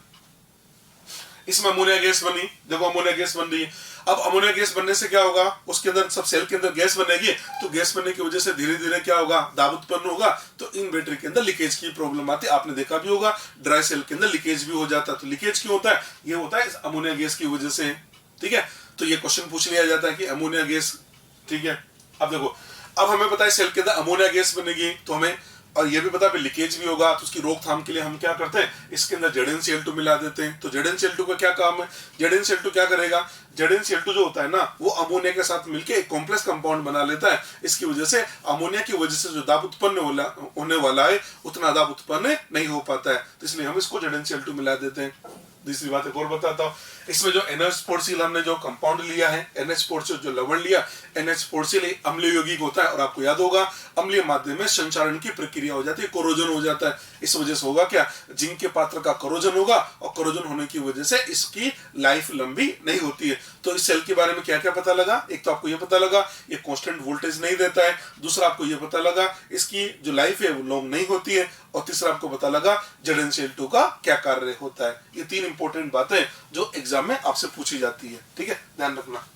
इसमें अमोनिया गैस बनी, देखो अमोनिया गैस बन रही है। अब अमोनिया गैस बनने से क्या होगा, उसके अंदर सब सेल के अंदर गैस बनेगी, तो गैस बनने की वजह से धीरे धीरे क्या होगा, दाब उत्पन्न होगा, तो इन बैटरी के अंदर लीकेज की प्रॉब्लम आती है। आपने देखा भी होगा ड्राई सेल के अंदर लीकेज भी हो जाता है। तो लीकेज क्यों होता है, ये होता है इस अमोनिया गैस की वजह से। ठीक है, तो ये क्वेश्चन पूछ लिया जाता है कि अमोनिया गैस। ठीक है, अब देखो अब हमें पता है सेल के अंदर अमोनिया गैस बनेगी तो हमें, और ये भी पता है लीकेज भी होगा, तो उसकी रोकथाम के लिए हम क्या करते हैं, इसके अंदर ZnCl2 मिला देते हैं। तो ZnCl2 का क्या काम है, ZnCl2 क्या करेगा, ZnCl2 जो होता है ना वो अमोनिया के साथ मिलके एक कॉम्प्लेक्स कंपाउंड बना लेता है। इसकी वजह से अमोनिया की वजह से जो दाब उत्पन्न होने वाला है उतना दाब उत्पन्न नहीं हो पाता है, तो इसलिए हम इसको ZnCl2 मिला देते हैं। दूसरी बात एक और बताता हूँ, इसमें जो NH स्पोर्ट्सिल हमने जो कंपाउंड लिया है, NH स्पोर्ट्सिल जो लवण लिया, NH स्पोर्ट्सिल अम्लीय यौगिक होता है और आपको याद होगा अम्लीय माध्यम में संचारण की प्रक्रिया हो जाती है, कोरोजन हो जाता है। इस वजह से होगा क्या, जिंक के पात्र का कोरोजन होगा और कोरोजन होने की वजह से इसकी लाइफ लंबी नहीं होती है। तो इस सेल के बारे में क्या क्या पता लगा, एक तो आपको ये पता लगा ये कांस्टेंट वोल्टेज नहीं देता है, दूसरा आपको ये पता लगा इसकी जो लाइफ है वो लॉन्ग नहीं होती है, और तीसरा आपको पता लगा ZnCl2 का क्या कार्य होता है। ये तीन इंपॉर्टेंट बातें जो एग्जाम में आपसे पूछी जाती है, ठीक है, ध्यान रखना।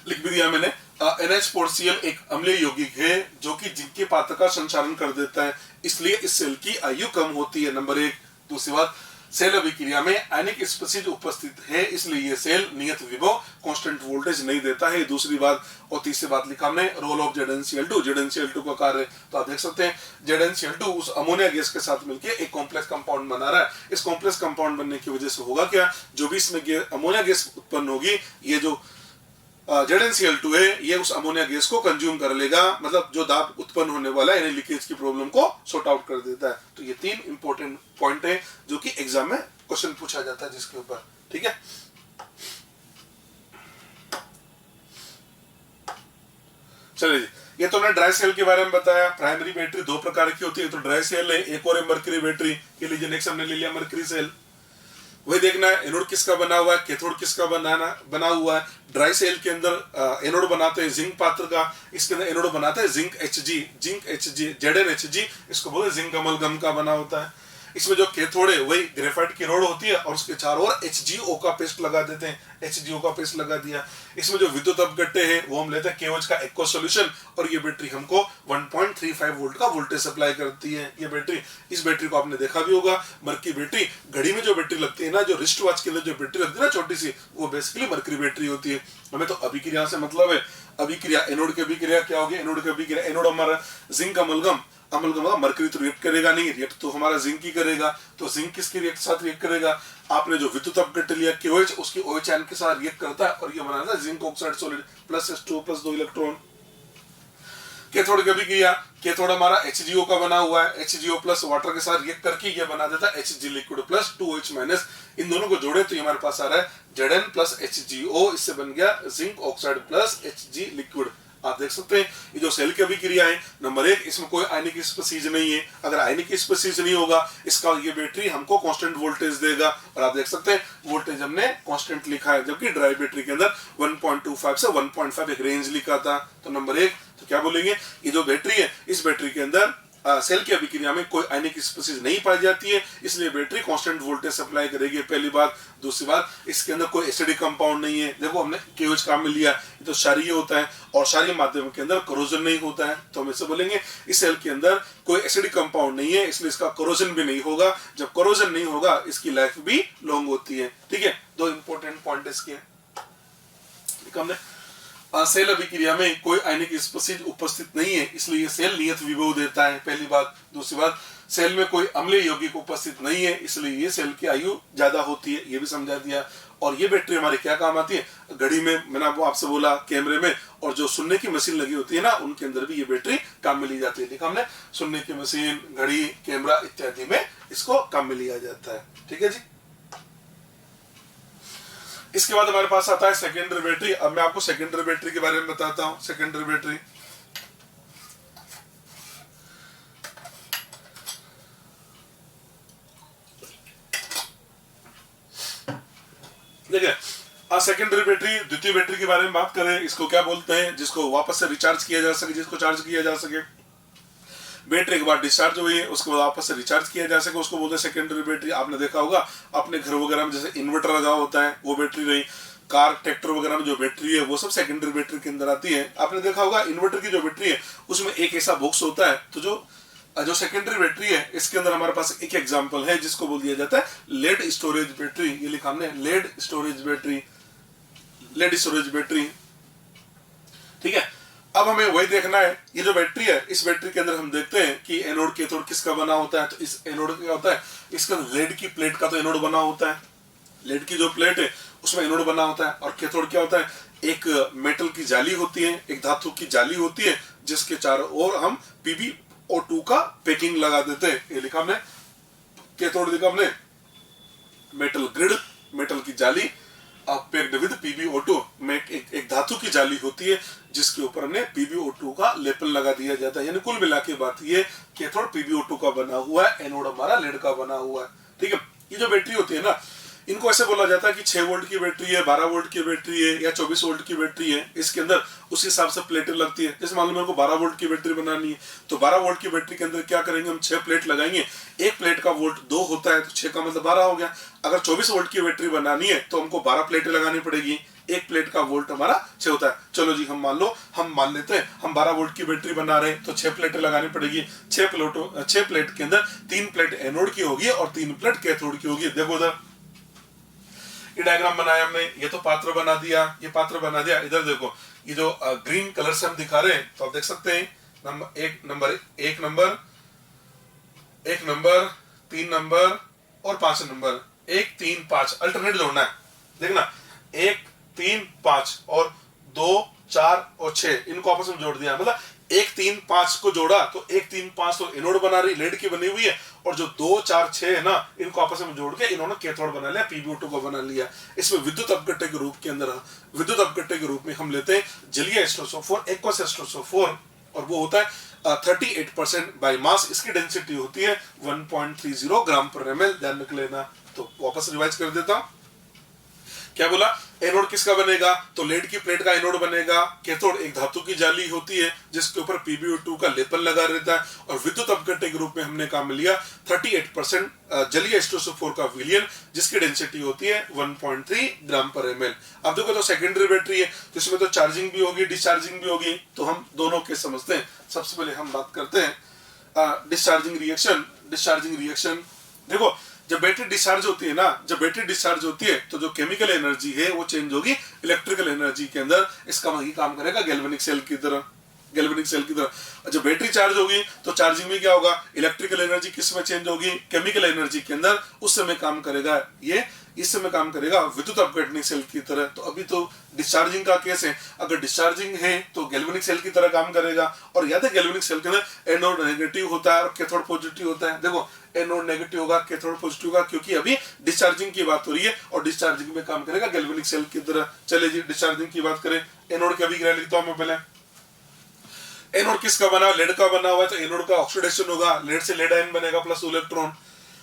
लिख भी दिया मैंने। NH4Cl एक अम्लीय यौगिक है जो कि जिंक के पात्र का संचालन कर देता है, इसलिए इस सेल की आयु कम होती है, नंबर एक। दूसरी बात, सेल अभिक्रिया में आयनिक स्पीशीज उपस्थित है, इसलिए ये सेल नियत विभव कांस्टेंट वोल्टेज नहीं देता है, दूसरी बात। और तीसरी बात लिखा हमने, रोल ऑफ ZnCl2 का कार्य। तो आप देख सकते हैं ZnCl2 उस अमोनिया गैस के साथ मिलकर एक कॉम्प्लेक्स कंपाउंड बना रहा है। इस कॉम्प्लेक्स कंपाउंड बनने की वजह से होगा क्या, जो भी इसमें अमोनिया गैस उत्पन्न होगी, ये जो ZnCl2 है ये उस अमोनिया गैस को कंज्यूम कर लेगा, मतलब जो दाब उत्पन्न होने वाला है यानी लीकेज की प्रॉब्लम को सॉर्ट आउट कर देता है। तो ये तीन इंपॉर्टेंट पॉइंट है जो कि एग्जाम में क्वेश्चन पूछा जाता है जिसके ऊपर, ठीक है। चलिए जी, ये तो हमने ड्राई सेल के बारे में बताया। प्राइमरी बैटरी दो प्रकार की होती है, तो ड्राई सेल है, एक और है मर्करी बैटरी के लिए नेक्स्ट हमने ले लिया मर्करी सेल। वही देखना है एनोड किसका बना हुआ है, कैथोड किसका बना हुआ है। ड्राई सेल के अंदर एनोड बनाते हैं जिंक पात्र का, इसके अंदर एनोड बनाते हैं जिंक HG ZnHG, इसको बोलते हैं जिंक अमलगम का बना होता है। इसमें जो कैथोड है वही ग्रेफाइट की रोड होती है और उसके चारों ओर HgO का पेस्ट लगा देते हैं, HgO का पेस्ट लगा दिया। इसमें जो विद्युत अपघट्य है वो हम लेते हैं KOH का एक्वा सॉल्यूशन, और ये बैटरी हमको 1.35 वोल्ट का वोल्टेज सप्लाई करती है। ये बैटरी, इस बैटरी को आपने देखा भी होगा, मर्करी बैटरी, घड़ी में जो बैटरी लगती है ना, जो रिस्ट वॉच के अंदर जो बैटरी लगती है ना छोटी सी, वो बेसिकली मर्करी बैटरी होती है। हमें तो अभिक्रिया से मतलब है, अभिक्रिया एनोड की अभिक्रिया क्या होगी, एनोड की अभिक्रिया, एनोड हमारा जिंक अमलगम मर्करी तो रिएक्ट करेगा नहीं, रिएक्ट तो हमारा जिंक ही करेगा, तो जिंक किसके रिएक्ट साथ रिएक्ट करेगा, आपने जो विद्युत अपघट्य लिया KOH, उसकी OH आयन के साथ रिएक्ट करता है और ये बनाता है zinc oxide solid plus H2 plus 2 electron. Cathode की अभिक्रिया, कैथोड हमारा HgO का बना हुआ है, HgO प्लस वाटर के साथ रिएक्ट करके ये बना देता है HG liquid plus 2OH minus. इन दोनों को जोड़े तो ये हमारे पास आ रहा है Zn प्लस HgO, इससे बन गया zinc oxide plus HG liquid. आप देख सकते हैं ये जो सेल की अभिक्रिया है, नंबर एक, इसमें कोई आयनिक स्पीशीज नहीं है। अगर आयनिक स्पीशीज नहीं होगा, इसका ये बैटरी हमको कांस्टेंट वोल्टेज देगा, और आप देख सकते हैं वोल्टेज हमने कांस्टेंट लिखा है, जबकि ड्राई बैटरी के अंदर 1.25 से 1.5 एक रेंज लिखा था। तो नंबर एक, तो क्या बोलेंगे, ये जो बैटरी है, इस बैटरी के अंदर सेल की अभिक्रिया में कोई आयनिक स्पीशीज नहीं पाई जाती है, इसलिए बैटरी कांस्टेंट वोल्टेज सप्लाई करेगी, पहली बात। दूसरी बात, इसके अंदर कोई एसिडिक कंपाउंड नहीं है। देखो हमने KOH काम में लिया, ये तो क्षारीय होता है और क्षारीय माध्यम के अंदर कोरोजन नहीं होता है, तो हम इसे बोलेंगे इस सेल के अंदर कोई एसिडिक कंपाउंड नहीं है, इसलिए इसका कोरोजन भी नहीं होगा। जब कोरोजन नहीं होगा, इसकी लाइफ भी लॉन्ग होती है, ठीक है। दो इंपॉर्टेंट पॉइंट इसके हमने। सेल अभिक्रिया में कोई आयनिक स्पीशीज उपस्थित नहीं है, इसलिए सेल नियत विभव देता है, पहली बात। दूसरी बात, सेल में कोई अम्लीय यौगिक उपस्थित नहीं है, इसलिए ये सेल की आयु ज्यादा होती है, ये भी समझा दिया। और ये बैटरी हमारी क्या काम आती है, घड़ी में, मैंने आपसे बोला, कैमरे में, और जो सुनने की मशीन लगी होती है ना, उनके अंदर भी ये बैटरी काम में ली जाती है। देखा हमने, सुनने की मशीन, घड़ी, कैमरा इत्यादि में इसको काम में लिया जाता है, ठीक है जी। इसके बाद हमारे पास आता है सेकेंडरी बैटरी। अब मैं आपको सेकेंडरी बैटरी के बारे में बताता हूं। सेकेंडरी बैटरी, देखिए, सेकेंडरी बैटरी, द्वितीय बैटरी के बारे में बात करें, इसको क्या बोलते हैं, जिसको वापस से रिचार्ज किया जा सके, जिसको चार्ज किया जा सके। बैटरी के बाद डिस्चार्ज हुई है, उसके बाद वापस से रिचार्ज किया जा सके, उसको बोलते हैं सेकेंडरी बैटरी। आपने देखा होगा अपने घर वगैरह में जैसे इन्वर्टर लगा होता है, वो बैटरी रही, कार, ट्रैक्टर वगैरह में जो बैटरी है वो सब सेकेंडरी बैटरी के अंदर आती है। आपने देखा होगा इन्वर्टर की जो बैटरी है उसमें एक ऐसा बॉक्स होता है, तो जो सेकेंडरी बैटरी है इसके अंदर हमारे पास एक एग्जांपल है जिसको बोल दिया जाता है लेड स्टोरेज बैटरी। ये लिखा हमने, lead storage battery, lead storage battery, ठीक है। अब हमें वही देखना है, ये जो बैटरी है, इस बैटरी के अंदर हम देखते हैं कि एनोड कैथोड किसका बना होता है। तो इस एनोड क्या होता है, इसका लेड की प्लेट का तो एनोड बना होता है, लेड की जो प्लेट है उसमें एनोड बना होता है। और कैथोड क्या होता है, एक मेटल की जाली होती है, एक धातु की जाली होती है, जिसके चारों ओर हम PbO2 का पैकिंग लगा देते हैं। ये लिखा हमने, कैथोड लिखा हमने, मेटल ग्रिड, मेटल की जाली पैक्ड विद PbO2 में एक धातु की जाली होती है जिसके ऊपर हमने PbO2 का लेपन लगा दिया जाता है। यानी कुल मिला के बात ये कैथोड PbO2 का बना हुआ है, एनोड हमारा लेड का बना हुआ है। ठीक है, ये जो बैटरी होती है ना, इनको ऐसे बोला जाता है कि 6 वोल्ट की बैटरी है, 12 वोल्ट की बैटरी है या 24 वोल्ट की बैटरी है। इसके अंदर उस हिसाब से प्लेटें लगती है। जैसे मान लो मेरे को 12 वोल्ट की बैटरी बनानी है, तो 12 वोल्ट की बैटरी के अंदर क्या करेंगे, हम 6 प्लेट लगाएंगे। एक प्लेट का वोल्ट 2 होता है, तो 6 का मतलब 12 हो गया। अगर 24 वोल्ट की बैटरी बनानी है तो हमको 12 प्लेटें लगानी पड़ेगी। एक प्लेट का वोल्ट हमारा 6 होता है। चलो जी, हम मान लेते हैं हम 12 वोल्ट की बैटरी बना रहे हैं, तो 6 प्लेटें लगानी पड़ेगी। 6 प्लेट के अंदर 3 प्लेट एनोड की होगी और 3 प्लेट कैथोड की होगी। देखो उधर ये डायग्राम बनाया हमने, ये तो पात्र बना दिया, ये पात्र बना दिया। इधर देखो, ये जो ग्रीन कलर से हम दिखा रहे हैं, तो आप देख सकते हैं एक नंबर 3 नंबर और 5 नंबर, 1 3 5 अल्टरनेट जोड़ना है। देखना 1 3 5 और 2 4 और 6 इनको आपस में जोड़ दिया। मतलब 1 3 5 को जोड़ा तो 1 3 5 तो एनोड बना रही, लेड की बनी हुई है, और जो 2 4 6 है ना, इनको आपस में जोड़ के इन्होंने कैथोड बना लिया, PbO2 को बना लिया। इसमें विद्युत अपघट्य के रूप के अंदर, विद्युत अपघट्य के रूप में हम लेते हैं जलीय H2SO4, एक्वस H2SO4, और वो होता है 38% बाय मास। इसकी डेंसिटी होती है 1.30 ग्राम पर ml। ध्यान रख लेना। तो वापस रिवाइज कर देता हूं, क्या बोला, एनोड किसका बनेगा, तो लेड की प्लेट का एनोड बनेगा। कैथोड एक धातु की जाली होती है जिसके ऊपर PbO2 का लेपन लगा रहता है, और विद्युत अपघट्य के रूप में हमने काम लिया 38% जलीय H2SO4 का विलयन, जिसकी डेंसिटी होती है 1.3 ग्राम पर ml। अब देखो, तो सेकेंडरी बैटरी है, तो इसमें तो चार्जिंग भी होगी, डिस्चार्जिंग भी होगी। तो हम दोनों के समझते हैं। सबसे पहले हम बात करते हैं डिस्चार्जिंग रिएक्शन। देखो, जब बैटरी डिस्चार्ज होती है ना, जब बैटरी डिस्चार्ज होती है तो जो केमिकल एनर्जी है वो चेंज होगी इलेक्ट्रिकल एनर्जी के अंदर। इसका वही काम करेगा गैल्वेनिक सेल की तरह। जब बैटरी चार्ज होगी तो चार्जिंग में क्या होगा, इलेक्ट्रिकल एनर्जी किस में चेंज होगी, केमिकल एनर्जी के अंदर। उस समय काम करेगा ये, इस समय काम करेगा विद्युत अपघटनी सेल की तरह। तो अभी तो डिस्चार्जिंग का केस है, अगर डिस्चार्जिंग है तो गैल्वेनिक सेल की तरह काम करेगा। और याद है, गैल्वेनिक सेल के अंदर एनोड नेगेटिव होता है और कैथोड पॉजिटिव होता है। देखो, एनोड नेगेटिव होगा, कैथोड पॉजिटिव होगा, क्योंकि अभी डिस्चार्जिंग की बात हो रही है और डिस्चार्जिंग में काम करेगा गैल्वेनिक सेल की तरह। चले जी, डिस्चार्जिंग की बात करें। एनोड का अभिक्रिया लिखता हूं मैं पहले। एनोड किसका बना, लेड का बना हुआ है, तो एनोड का ऑक्सीडेशन होगा, लेड से लेड आयन बनेगा प्लस इलेक्ट्रॉन।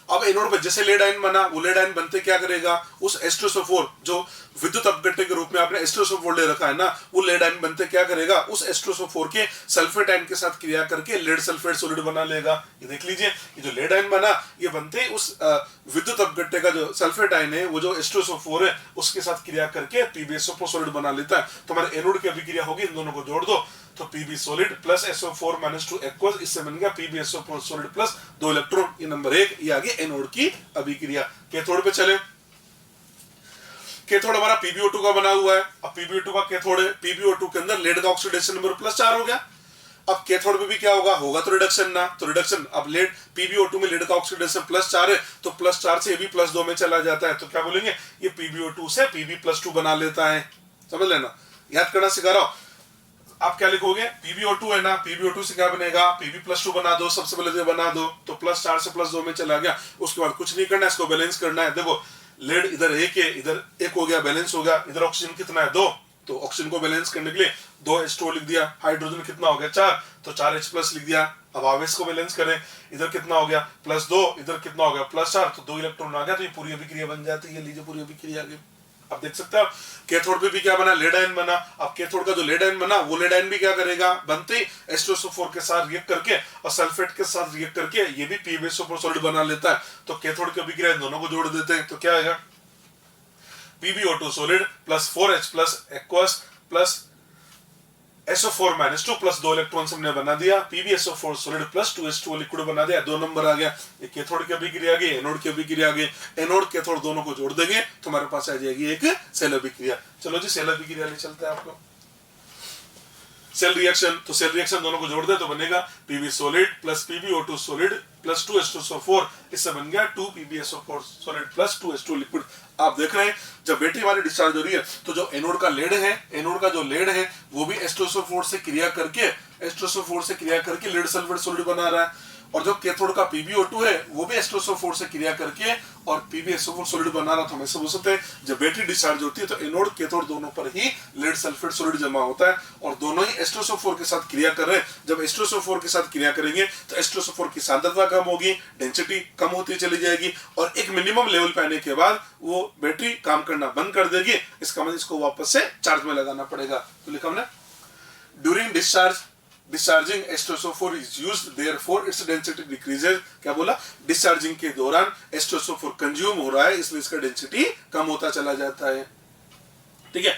अब एनोड पे जैसे लेड आयन बना, वो लेड आयन बनते क्या करेगा, उस H2SO4 जो विद्युत अपघट्य के रूप में आपने H2SO4 ले रखा है ना, वो लेड आयन बनते क्या करेगा, उस H2SO4 के सल्फेट आयन के साथ क्रिया करके लेड सल्फेट सॉलिड बना लेगा। ये देख लीजिए, ये जो लेड आयन बना, ये बनते उस विद्युत अपघट्य का जो सल्फेट आयन है, वो जो H2SO4 है उसके साथ क्रिया करके PbSO4 सॉलिड बना लेता है। तो हमारे एनोड की अभिक्रिया होगी, इन दोनों को जोड़ दो तो Pb solid plus SO4 -2 aqueous, इससे बन गया PbSO4 सॉलिड प्लस 2 इलेक्ट्रॉन। ये नंबर 1, ये आगे एनोड की अभिक्रिया। कैथोड पे चले। कैथोड हमारा PbO2 का बना हुआ है। अब PbO2 का कैथोड है, PbO2 के अंदर लेड का ऑक्सीडेशन नंबर +4 हो गया। अब कैथोड में भी क्या होगा तो रिडक्शन ना, तो रिडक्शन। अब लेड PbO2 में लेड का ऑक्सीडेशन +4 है, तो +4 से ये भी +2 में चला जाता है। तो क्या बोलेंगे, ये PbO2 से Pb+2 बना लेता है। समझ लेना, याद करना सिखा रहा हूं। आप क्या लिखोगे, PbO2 है ना, PbO2 से क्या बनेगा, Pb+2 बना दो। सबसे पहले जो बना दो तो +4 से +2 में चला गया। उसके बाद कुछ नहीं करना है, इसको बैलेंस करना है। देखो, लेड इधर 1 है, इधर 1 हो गया, बैलेंस हो गया। इधर ऑक्सीजन कितना है, 2, तो ऑक्सीजन को बैलेंस करने के लिए 2H2 लिख दिया। हाइड्रोजन कितना हो गया, 4, तो 4H+ लिख दिया। अब आवेश को बैलेंस करें, इधर कितना हो गया +2, इधर कितना हो गया +4, तो 2 इलेक्ट्रॉन आ गया। तो ये पूरी अभिक्रिया बन जाती है। लीजिए, पूरी अभिक्रिया आ गई। अब देख सकते हो कैथोड पे भी क्या बना, लेड आयन बना। अब कैथोड का जो लेड आयन बना, वो लेड आयन भी क्या करेगा, बनते ही H2SO4 के साथ रिएक्ट करके और सल्फेट के साथ रिएक्ट करके ये भी PbSO4 सॉलिड बना लेता है। तो कैथोड की अभिक्रिया दोनों को जोड़ देते हैं, तो क्या आएगा, PbO2 solid plus 4H+ aqueous plus SO4 -2 plus 2 electron हमने बना दिया। PbSO4 solid plus 2H2 liquid बना दिया। 2 नंबर आ गया। ये कैथोड की अभिक्रिया आ गई, एनोड की अभिक्रिया आ गई। एनोड कैथोड दोनों को जोड़ देंगे तो हमारे पास आ जाएगी एक सेल अभिक्रिया। चलो जी, सेल अभिक्रिया ले चलते हैं आपको। सेल रिएक्शन, तो सेल रिएक्शन दोनों को जोड़ दे तो बनेगा Pb solid plus PbO2 solid plus 2H2SO4, इससे बन गया 2 PbSO4 solid plus 2H2 liquid. आप देख रहे हैं, जब बैटरी हमारी डिस्चार्ज हो रही है तो जो एनोड का लेड है, एनोड का जो लेड है वो भी H2SO4 से क्रिया करके लेड सल्फेट सॉलिड बना रहा है। और जो कैथोड का PbO2 है वो भी H2SO4 से क्रिया करके और PbSO4 सॉलिड बना रहा, तो हम ऐसे बोल सकते हैं जब बैटरी डिस्चार्ज होती है तो एनोड कैथोड दोनों पर ही लेड सल्फेट सॉलिड जमा होता है और दोनों ही H2SO4 के साथ क्रिया कर रहे हैं। जब H2SO4 के साथ क्रिया करेंगे तो H2SO4 की सांद्रता कम होगी, डेंसिटी कम होती चली जाएगी और एक मिनिमम लेवल पे आने के बाद वो बैटरी काम करना बंद कर देगी। इसका मतलब इसको वापस से चार्ज में लगाना पड़ेगा। तो लिखा हमने during discharging H2SO4 is used, therefore its density decreases। क्या बोला? डिस्चार्जिंग के दौरान H2SO4 कंज्यूम हो रहा है, इसलिए इसका डेंसिटी कम होता चला जाता है। ठीक है,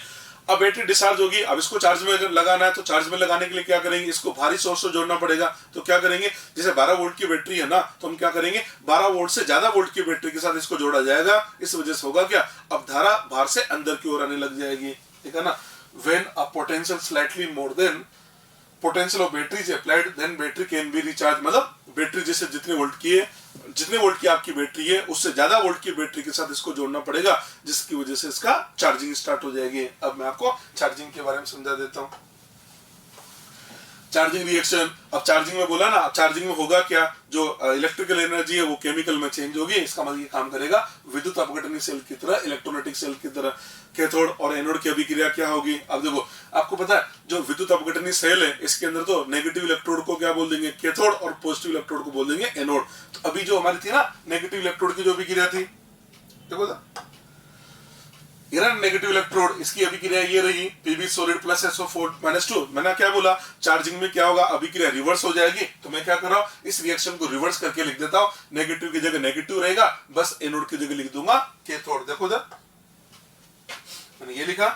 अब बैटरी डिस्चार्ज होगी, अब इसको चार्ज में लगाना है, तो चार्ज में लगाने के लिए क्या करेंगे, इसको भारी सोर्स से जोड़ना पड़ेगा। तो क्या करेंगे, जैसे 12 वोल्ट की बैटरी है ना, तो हम क्या करेंगे 12 वोल्ट से ज्यादा वोल्ट की बैटरी के साथ इसको जोड़ा जाएगा। इस वजह से होगा क्या, अब धारा बाहर से अंदर की ओर आने लग जाएगी। ठीक है ना, when a potential slightly more than potential of battery is applied then battery can be recharged। मतलब बैटरी जैसे जितने वोल्ट की आपकी बैटरी है उससे ज्यादा वोल्ट की बैटरी के साथ इसको जोड़ना पड़ेगा, जिसकी वजह से इसका चार्जिंग स्टार्ट हो जाएगी। अब मैं आपको चार्जिंग के बारे में समझा देता हूँ। चार्जिंग रिएक्शन, अब चार्जिंग में बोला ना, चार्जिंग में होगा क्या, जो इलेक्ट्रिकल एनर्जी है वो केमिकल में चेंज होगी। इसका मतलब ये काम करेगा विद्युत अपघटनी सेल की तरह, इलेक्ट्रोलाइटिक सेल की तरह। कैथोड और एनोड की अभिक्रिया क्या होगी, अब देखो आपको पता है जो विद्युत अपघटनी सेल है इसके अंदर तो नेगेटिव इलेक्ट्रोड को क्या बोल देंगे कैथोड और पॉजिटिव इलेक्ट्रोड को बोल देंगे एनोड। तो अभी जो हमारी थी ना नेगेटिव इलेक्ट्रोड की जो अभिक्रिया थी, देखो नेगेटिव इलेक्ट्रोड, इसकी अभिक्रिया ये रही Pb सॉलिड प्लस SO4 - 2। मैंने क्या बोला, चार्जिंग में क्या होगा, अभिक्रिया रिवर्स हो जाएगी। तो मैं क्या कर रहा हूँ, इस रिएक्शन को रिवर्स करके लिख देता हूँ। नेगेटिव की जगह नेगेटिव रहेगा, बस एनोड की जगह लिख दूंगा कैथोड। देखो इधर मैंने ये लिखा,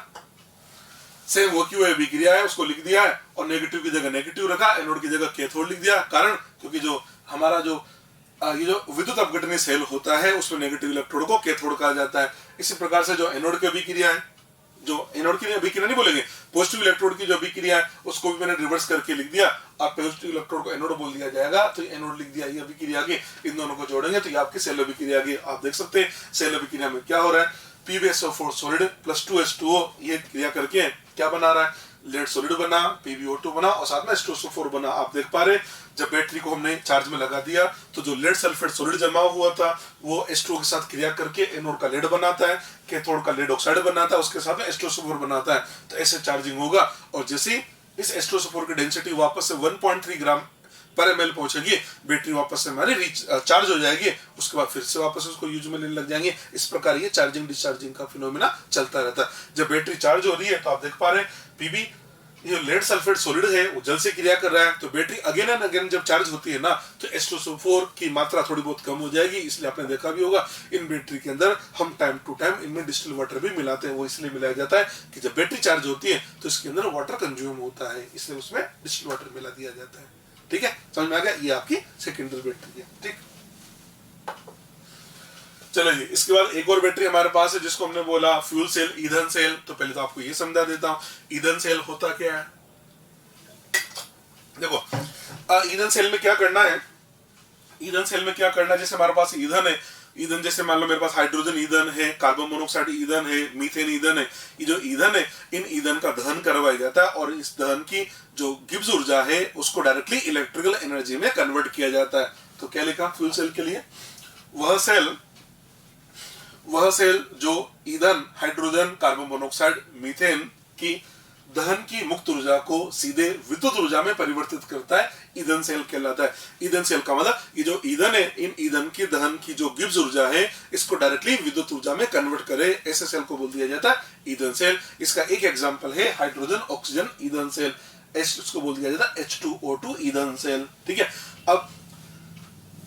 सेम वो की वो अभिक्रिया है उसको लिख दिया है और नेगेटिव की जगह नेगेटिव रखा, एनोड की जगह कैथोड लिख दिया। कारण क्योंकि जो हमारा जो ये जो विद्युत अपघटनी सेल होता है उसमें नेगेटिव इलेक्ट्रोड को कैथोड कहा जाता है। इसी प्रकार से जो एनोड की अभिक्रिया है, जो एनोड की अभिक्रिया नहीं बोलेंगे, पॉजिटिव इलेक्ट्रोड की जो अभिक्रिया है उसको भी मैंने रिवर्स करके लिख दिया। अब पॉजिटिव इलेक्ट्रोड को एनोड बोल दिया जाएगा, तो एनोड लिख दिया, ये अभिक्रिया आगे, इन दोनों को जोड़ेंगे तो ये आपकी सेल अभिक्रिया आगे। आप देख सकते हैं सेल अभिक्रिया में क्या हो रहा है, PbSO4 सॉलिड प्लस 2H2O ये क्रिया करके क्या बना रहा है, लेड सॉलिड बना, PbO2 बना और साथ में H2SO4 बना। आप देख पा रहे जब बैटरी को हमने चार्ज में लगा दिया तो जो लेड सल्फेट सॉलिड जमा हुआ था वो H2O के साथ क्रिया करके एनोड का लेड बनाता है, कैथोड का लेड ऑक्साइड बनाता है, उसके साथ में H2SO4 बनाता है। तो ऐसे चार्जिंग होगा और जैसे इस H2SO4 की डेंसिटी वापस से 1.3 ग्राम पर ml पहुंचेगी, बैटरी वापस से हमारी चार्ज हो जाएगी। उसके बाद फिर से वापस उसको यूज में लेने लग जाएंगे। इस प्रकार ये चार्जिंग डिस्चार्जिंग का फिनोमेना चलता रहता है। जब बैटरी चार्ज हो रही है तो आप देख पा रहे हैं Pb ये लेड सल्फेट सॉलिड है वो जल से क्रिया कर रहा है, तो बैटरी अगेन एंड अगेन जब चार्ज होती है ना तो H2SO4 की मात्रा थोड़ी बहुत कम हो जाएगी। इसलिए आपने देखा भी होगा इन बैटरी के अंदर हम टाइम टू टाइम इनमें डिस्टिल वाटर भी मिलाते हैं। वो इसलिए मिलाया जाता है कि जब बैटरी चार्ज होती है तो इसके अंदर वाटर कंज्यूम होता है, इसलिए उसमें डिस्टिल वाटर मिला दिया जाता है। ठीक है, समझ में आ गया, ये आपकी सेकेंडरी बैटरी है। ठीक, चलिए इसके बाद एक और बैटरी हमारे पास है जिसको हमने बोला फ्यूल सेल, ईंधन सेल। तो पहले तो आपको ये समझा देता हूं ईंधन सेल होता क्या है। देखो ईंधन सेल में क्या करना है, ईंधन सेल में क्या करना है, जैसे हमारे पास ईंधन है, ईंधन जैसे मान लो मेरे पास हाइड्रोजन ईंधन है, कार्बन मोनोऑक्साइड ईंधन है, मीथेन ईंधन है। ये जो ईंधन है इन ईंधन का दहन करवाया जाता है और इस दहन की जो गिब्स ऊर्जा है उसको डायरेक्टली इलेक्ट्रिकल एनर्जी में कन्वर्ट किया जाता है। तो क्या लिखा फ्यूल सेल के लिए, वह सेल जो ईंधन हाइड्रोजन, कार्बन मोनोऑक्साइड, मीथेन की दहन की मुक्त ऊर्जा को सीधे विद्युत ऊर्जा में परिवर्तित करता है, ईंधन सेल कहलाता है। ईंधन सेल का मतलब ये जो ईंधन है इन ईंधन की दहन की जो गिब्स ऊर्जा है इसको डायरेक्टली विद्युत ऊर्जा में कन्वर्ट करे, ऐसे सेल को बोल दिया जाता है ईंधन सेल। इसका एक एग्जांपल है हाइड्रोजन ऑक्सीजन ईंधन सेल, इसको बोल दिया जाता है H2O2 ईंधन सेल। ठीक है, अब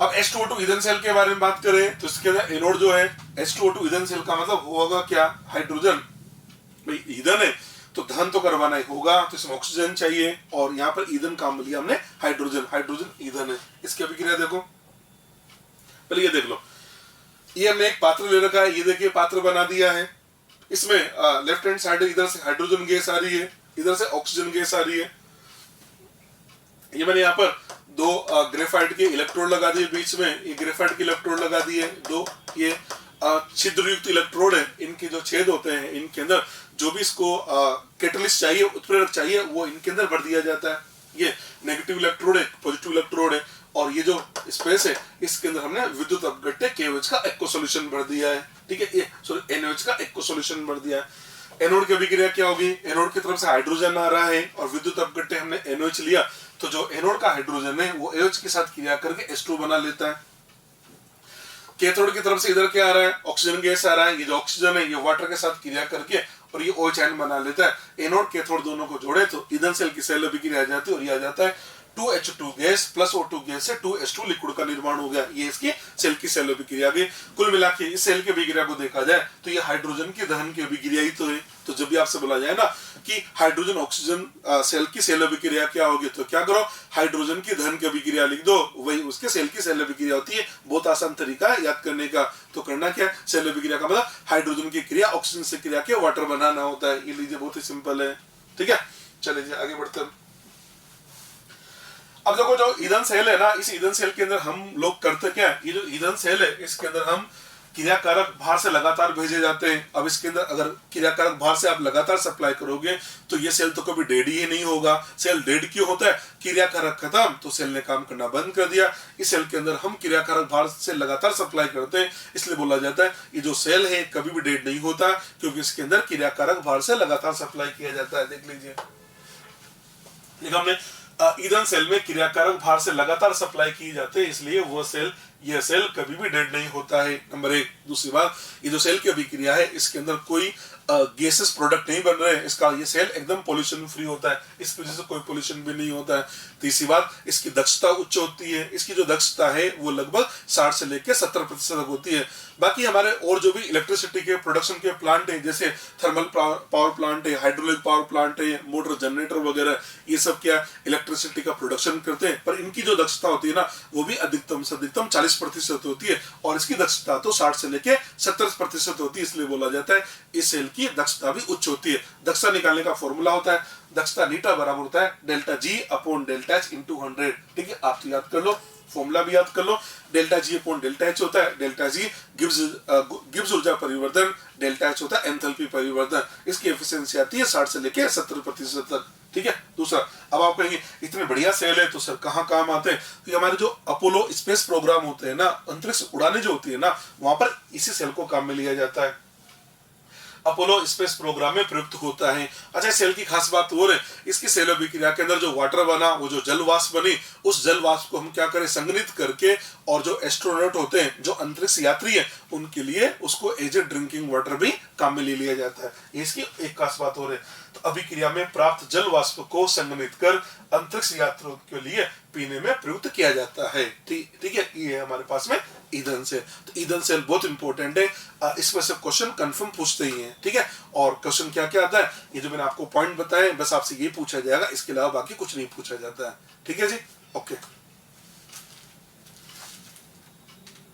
H2O2 ईंधन सेल के बारे में बात करें तो इसके अंदर एनोड जो है H2O2 ईंधन सेल का मतलब होगा क्या, हाइड्रोजन। भाई ईंधन है तो दहन तो करवाना ही होगा, तो इसमें ऑक्सीजन चाहिए और यहाँ पर ईंधन काम लिया हमने हाइड्रोजन, हाइड्रोजन ईंधन है। इसकी अभिक्रिया देखो, पहले ये देख लो, ये हमने एक पात्र ले रखा है, ये देखिए पात्र बना दिया है। इसमें लेफ्ट हैंड साइड इधर से हाइड्रोजन गैस आ रही है, इधर से ऑक्सीजन गैस आ रही है। ये मैंने यहाँ पर दो ग्रेफाइट के इलेक्ट्रोड लगा दिए बीच में, ये ग्रेफाइट के इलेक्ट्रोड लगा दिए दो, ये छिद्रयुक्त इलेक्ट्रोड है, इनके जो छेद होते हैं इनके अंदर जो भी इसको कैटलिस्ट चाहिए, उत्प्रेरक चाहिए, वो इनके अंदर भर दिया जाता है। ये नेगेटिव इलेक्ट्रोड है, पॉजिटिव इलेक्ट्रोड है और ये जो स्पेस है इसके अंदर हमने विद्युत अपघट्य KOH का एक्व सॉल्यूशन भर दिया है, ठीक है, सॉरी NOH का एक्व सॉल्यूशन भर दिया है। एनोड की अभिक्रिया क्या होगी, एनोड की तरफ से हाइड्रोजन आ रहा है और विद्युत अपघट्य हमने NOH लिया, तो जो एनोड का हाइड्रोजन है वो AOH के साथ क्रिया करके H2 बना लेता है। कैथोड की तरफ से इधर क्या आ रहा है, ऑक्सीजन गैस आ रहा है, ये जो ऑक्सीजन है ये वाटर के साथ क्रिया करके और ये OH आयन बना लेता है। एनोड कैथोड दोनों को जोड़े तो ईंधन सेल की सेल अभिक्रिया आ जाती है और ये आ जाता है 2H2 gas plus O2 gas से 2H2 लिक्विड का निर्माण हो गया। ये इसकी सेल की सेल अभिक्रिया गई। कुल मिला के इस सेल की अभिक्रिया को देखा जाए तो ये हाइड्रोजन की दहन की अभिक्रिया ही तो है। तो जब भी आपसे बोला जाए ना कि हाइड्रोजन ऑक्सीजन सेल की सेल अभिक्रिया क्या होगी, तो क्या करो, हाइड्रोजन की दहन की अभिक्रिया लिख दो, वही उसके सेल की सेल अभिक्रिया होती है। बहुत आसान तरीका है याद करने का। तो करना क्या है, सेल अभिक्रिया का मतलब हाइड्रोजन की क्रिया ऑक्सीजन से क्रिया के वाटर बनाना होता है। ये लीजिए, बहुत ही सिंपल है, ठीक है। चलिए आगे बढ़ते हैं। अब देखो जो ईंधन सेल है ना, इस ईंधन सेल के अंदर हम लोग करते क्या है, ये जो ईंधन सेल है इसके अंदर हम क्रियाकारक भार से लगातार भेजे जाते हैं। अब इसके अंदर अगर क्रियाकारक भार से आप लगातार सप्लाई करोगे तो ये सेल तो कभी डेड ही नहीं होगा। सेल डेड क्यों होता है, क्रियाकारक खत्म तो सेल ने काम करना बंद कर दिया। इस सेल के अंदर हम क्रियाकारक भार से लगातार सप्लाई करते हैं, इसलिए बोला जाता है ये जो सेल है कभी भी डेड नहीं होता, क्योंकि इसके अंदर क्रियाकारक भार से लगातार सप्लाई किया जाता है। देख लीजिए, हमने ईंधन सेल में क्रियाकारक भार से लगातार सप्लाई की जाती है, इसलिए वो सेल, यह सेल कभी भी डेड नहीं होता है। नंबर 1। दूसरी बात, ये जो सेल की अभिक्रिया है इसके अंदर कोई गैसेस प्रोडक्ट नहीं बन रहे हैं, इसका ये सेल एकदम पोल्यूशन फ्री होता है, इस वजह से कोई पोल्यूशन भी नहीं होता है। तीसरी बात, इसकी दक्षता उच्च होती है। इसकी जो दक्षता है वो लगभग 60 से लेकर 70% तक होती है। बाकी हमारे और जो भी इलेक्ट्रिसिटी के प्रोडक्शन के प्लांट है, जैसे थर्मल पावर प्लांट है, हाइड्रोलिक पावर प्लांट है, मोटर जनरेटर वगैरह, ये सब क्या इलेक्ट्रिसिटी का प्रोडक्शन करते हैं, पर इनकी जो दक्षता होती है ना वो भी अधिकतम से अधिकतम 40% होती है और इसकी दक्षता तो 60 से लेकर 70% होती है। इसलिए बोला जाता है इस सेल की दक्षता भी उच्च होती है। दक्षता निकालने का फॉर्मूला होता है, दक्षता नीटा बराबर होता है delta G upon delta H into 100, ठीक है। आप तो याद कर लो, फॉर्मूला भी याद कर लो। Delta G upon delta H होता है, डेल्टा G गिब्स ऊर्जा परिवर्तन, डेल्टा H होता है एंथैल्पी परिवर्तन। इसकी एफिशिएंसी आती है 60 से लेकर 70% तक, ठीक है। दूसरा, अब आप कहेंगे इतने बढ़िया सेल है तो सर कहाँ काम आते हैं, तो हमारे जो अपोलो स्पेस प्रोग्राम होते हैं ना, अंतरिक्ष उड़ाने जो होती है ना, वहां पर इसी सेल को काम में लिया जाता है। अपोलो स्पेस प्रोग्राम में प्रयुक्त होता है। अच्छा, सेल की खास बात और है, इसकी सेल अभिक्रिया के अंदर जो वाटर बना, वो जो जल वाष्प बनी, उस जल वाष्प को हम क्या करें, संघनित करके, और जो एस्ट्रोनॉट होते हैं, जो अंतरिक्ष यात्री है, उनके लिए उसको एज ए ड्रिंकिंग वाटर भी काम में ले लिया जाता है। इसकी एक खास बात और है, तो अभिक्रिया में प्राप्त जल वाष्प को संघनित कर अंतरिक्ष यात्रियों के लिए पीने में प्रयुक्त किया जाता है। ठीक है, ये है हमारे पास में ईंधन सेल। तो ईंधन सेल बहुत इंपॉर्टेंट है, इसमें से क्वेश्चन कंफर्म पूछते ही हैं, ठीक है। और क्वेश्चन क्या क्या आता है, ये जो मैंने आपको पॉइंट बताए, बस आपसे ये पूछा जाएगा, इसके अलावा बाकी कुछ नहीं पूछा जाता है, ठीक है जी, ओके।